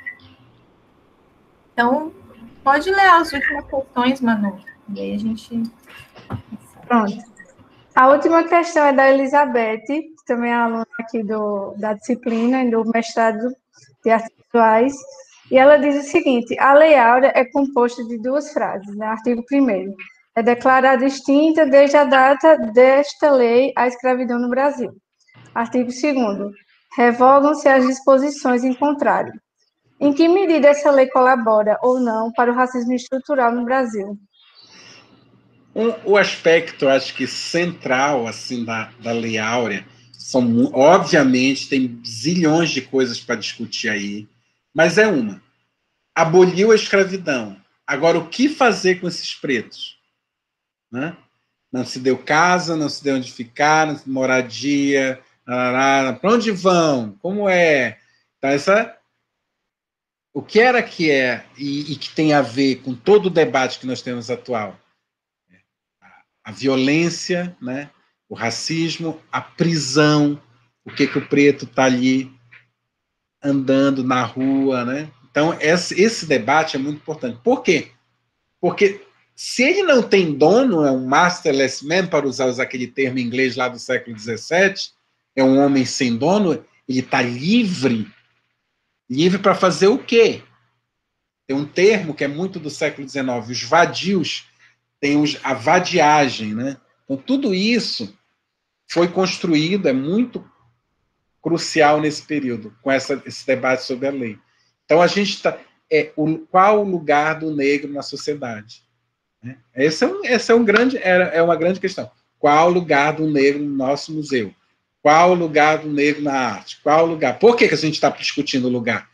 Então, pode ler as últimas questões, Manu. E aí a gente... Pronto. A última questão é da Elizabeth, que também é aluna aqui da disciplina e do mestrado de artes visuais. E ela diz o seguinte: a Lei Áurea é composta de duas frases, né? Artigo 1º. É declarada extinta desde a data desta lei a escravidão no Brasil. Artigo 2º. Revogam-se as disposições em contrário. Em que medida essa lei colabora ou não para o racismo estrutural no Brasil? O aspecto, acho que central assim da Lei Áurea, obviamente, tem zilhões de coisas para discutir aí, mas aboliu a escravidão. Agora, o que fazer com esses pretos? Né? Não se deu casa, não se deu onde ficar, não se deu moradia, para onde vão? Como é? Então, o que era que é e que tem a ver com todo o debate que nós temos atual? A violência, né? O racismo, a prisão, o que o preto está ali andando na rua, né? Então, esse debate é muito importante. Por quê? Porque se ele não tem dono, é um masterless man, para usar aquele termo em inglês lá do século XVII, é um homem sem dono, ele está livre. Livre para fazer o quê? Tem um termo que é muito do século XIX, os vadios, tem a vadiagem, né? Então, tudo isso foi construído, é muito crucial nesse período, com esse debate sobre a lei. Então, a gente está... qual o lugar do negro na sociedade? Essa é uma grande questão. Qual o lugar do negro no nosso museu? Qual o lugar do negro na arte? Qual o lugar? Por que a gente está discutindo o lugar?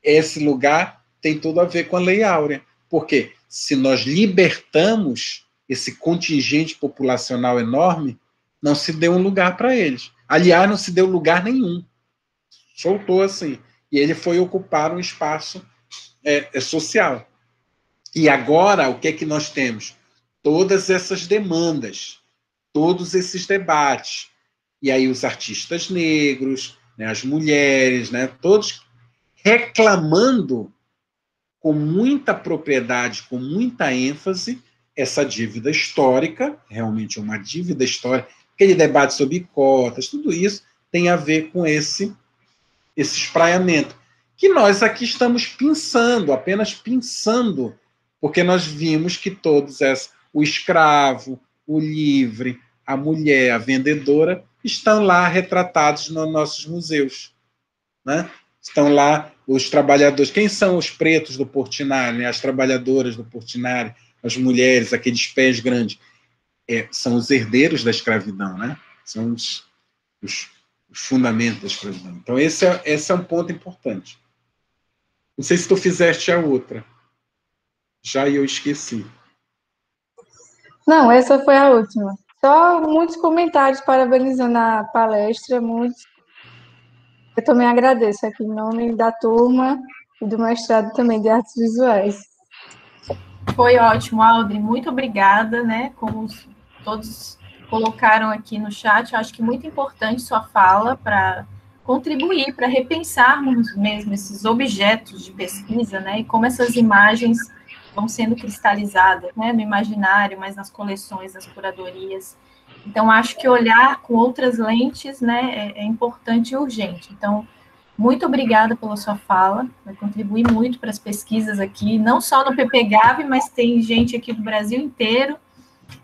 Esse lugar tem tudo a ver com a Lei Áurea. Porque se nós libertamos esse contingente populacional enorme, não se deu um lugar para eles. Aliás, não se deu lugar nenhum. Soltou assim. E ele foi ocupar um espaço social. E agora, o que é que nós temos? Todas essas demandas todos esses debates. E aí os artistas negros, né, as mulheres, né, todos reclamando com muita propriedade, com muita ênfase, essa dívida histórica, realmente uma dívida histórica, aquele debate sobre cotas, tudo isso tem a ver com esse espraiamento, que nós aqui estamos pensando, apenas pensando, porque nós vimos que todos o escravo, o livre, a mulher, a vendedora, estão lá retratados nos nossos museus, né? Estão lá os trabalhadores. Quem são os pretos do Portinari, né? As trabalhadoras do Portinari, as mulheres, aqueles pés grandes? São os herdeiros da escravidão, né? São os fundamentos da escravidão. Então, esse é um ponto importante. Não sei se tu fizeste a outra. Já eu esqueci. Não, essa foi a última. Só muitos comentários parabenizando a palestra, muitos. Eu também agradeço aqui em nome da turma e do mestrado também de artes visuais. Foi ótimo, Aldrin, muito obrigada, né? Como todos colocaram aqui no chat, acho que muito importante sua fala para contribuir, para repensarmos mesmo esses objetos de pesquisa, né? E como essas imagens vão sendo cristalizadas, né? No imaginário, mas nas coleções, nas curadorias. Então, acho que olhar com outras lentes, né, é importante e urgente. Então, muito obrigada pela sua fala, vai contribuir muito para as pesquisas aqui, não só no PPGAV, mas tem gente aqui do Brasil inteiro.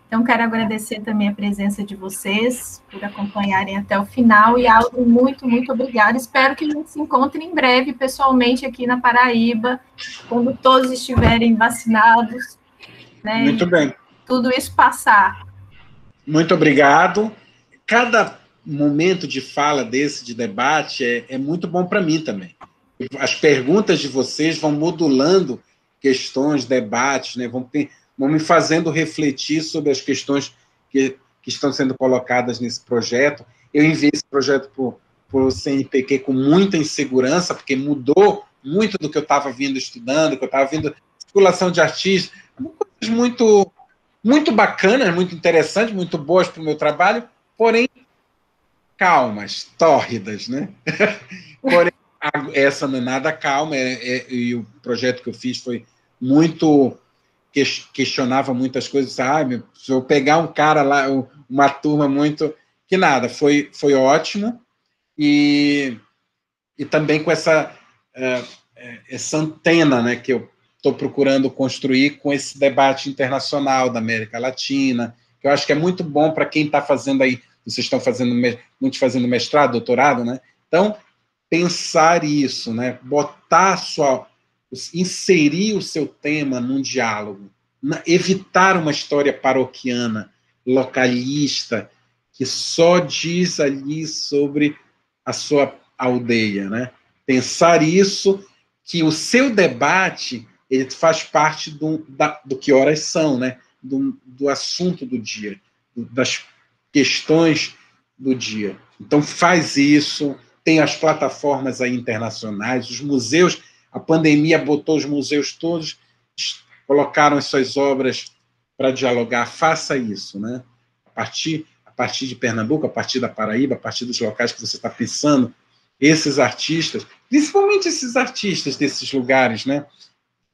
Então, quero agradecer também a presença de vocês, por acompanharem até o final, e Aldo, muito, muito obrigada. Espero que a gente se encontre em breve, pessoalmente, aqui na Paraíba, quando todos estiverem vacinados, né? Muito bem. Tudo isso passar. Muito obrigado. Cada momento de fala desse, de debate, é muito bom para mim também. As perguntas de vocês vão modulando questões, debates, né? Vão me fazendo refletir sobre as questões que estão sendo colocadas nesse projeto. Eu enviei esse projeto para o CNPq com muita insegurança, porque mudou muito do que eu estava vindo estudando, que eu estava vindo circulação de artistas, coisas muito bacanas, muito interessantes, muito boas para o meu trabalho, porém calmas, tórridas, né? Porém, essa não é nada calma, e o projeto que eu fiz foi muito... questionava muitas coisas, sabe? Se eu pegar um cara lá, uma turma muito... que nada, foi ótimo, e também com essa antena, né, que eu estou procurando construir com esse debate internacional da América Latina, que eu acho que é muito bom para quem está fazendo aí, vocês estão fazendo, muitos fazendo mestrado, doutorado, né? Então, pensar isso, né? Inserir o seu tema num diálogo, evitar uma história paroquiana, localista, que só diz ali sobre a sua aldeia, né? Pensar isso, que o seu debate ele faz parte do que horas são, né? Do assunto do dia, das questões do dia. Então, faz isso, tem as plataformas aí internacionais, os museus, a pandemia botou os museus todos, colocaram as suas obras para dialogar, faça isso, né? A partir de Pernambuco, a partir da Paraíba, a partir dos locais que você está pensando, esses artistas, principalmente esses artistas desses lugares, né,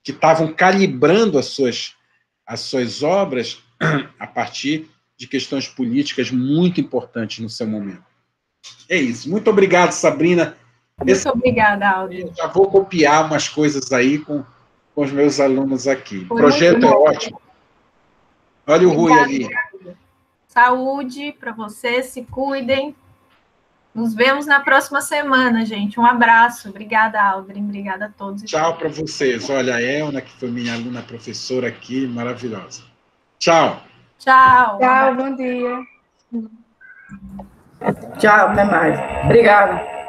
que estavam calibrando as suas obras a partir de questões políticas muito importantes no seu momento. É isso. Muito obrigado, Sabrina. Muito obrigada, Aldo. Já vou copiar umas coisas aí com os meus alunos aqui. O projeto é ótimo. Olha o Rui ali. Saúde para vocês, se cuidem. Nos vemos na próxima semana, gente. Um abraço. Obrigada, Aldrin. Obrigada a todos. Tchau para vocês. Olha, a Elna, que foi minha aluna professora aqui, maravilhosa. Tchau. Tchau. Tchau, bom dia. Tchau, até mais. Obrigada.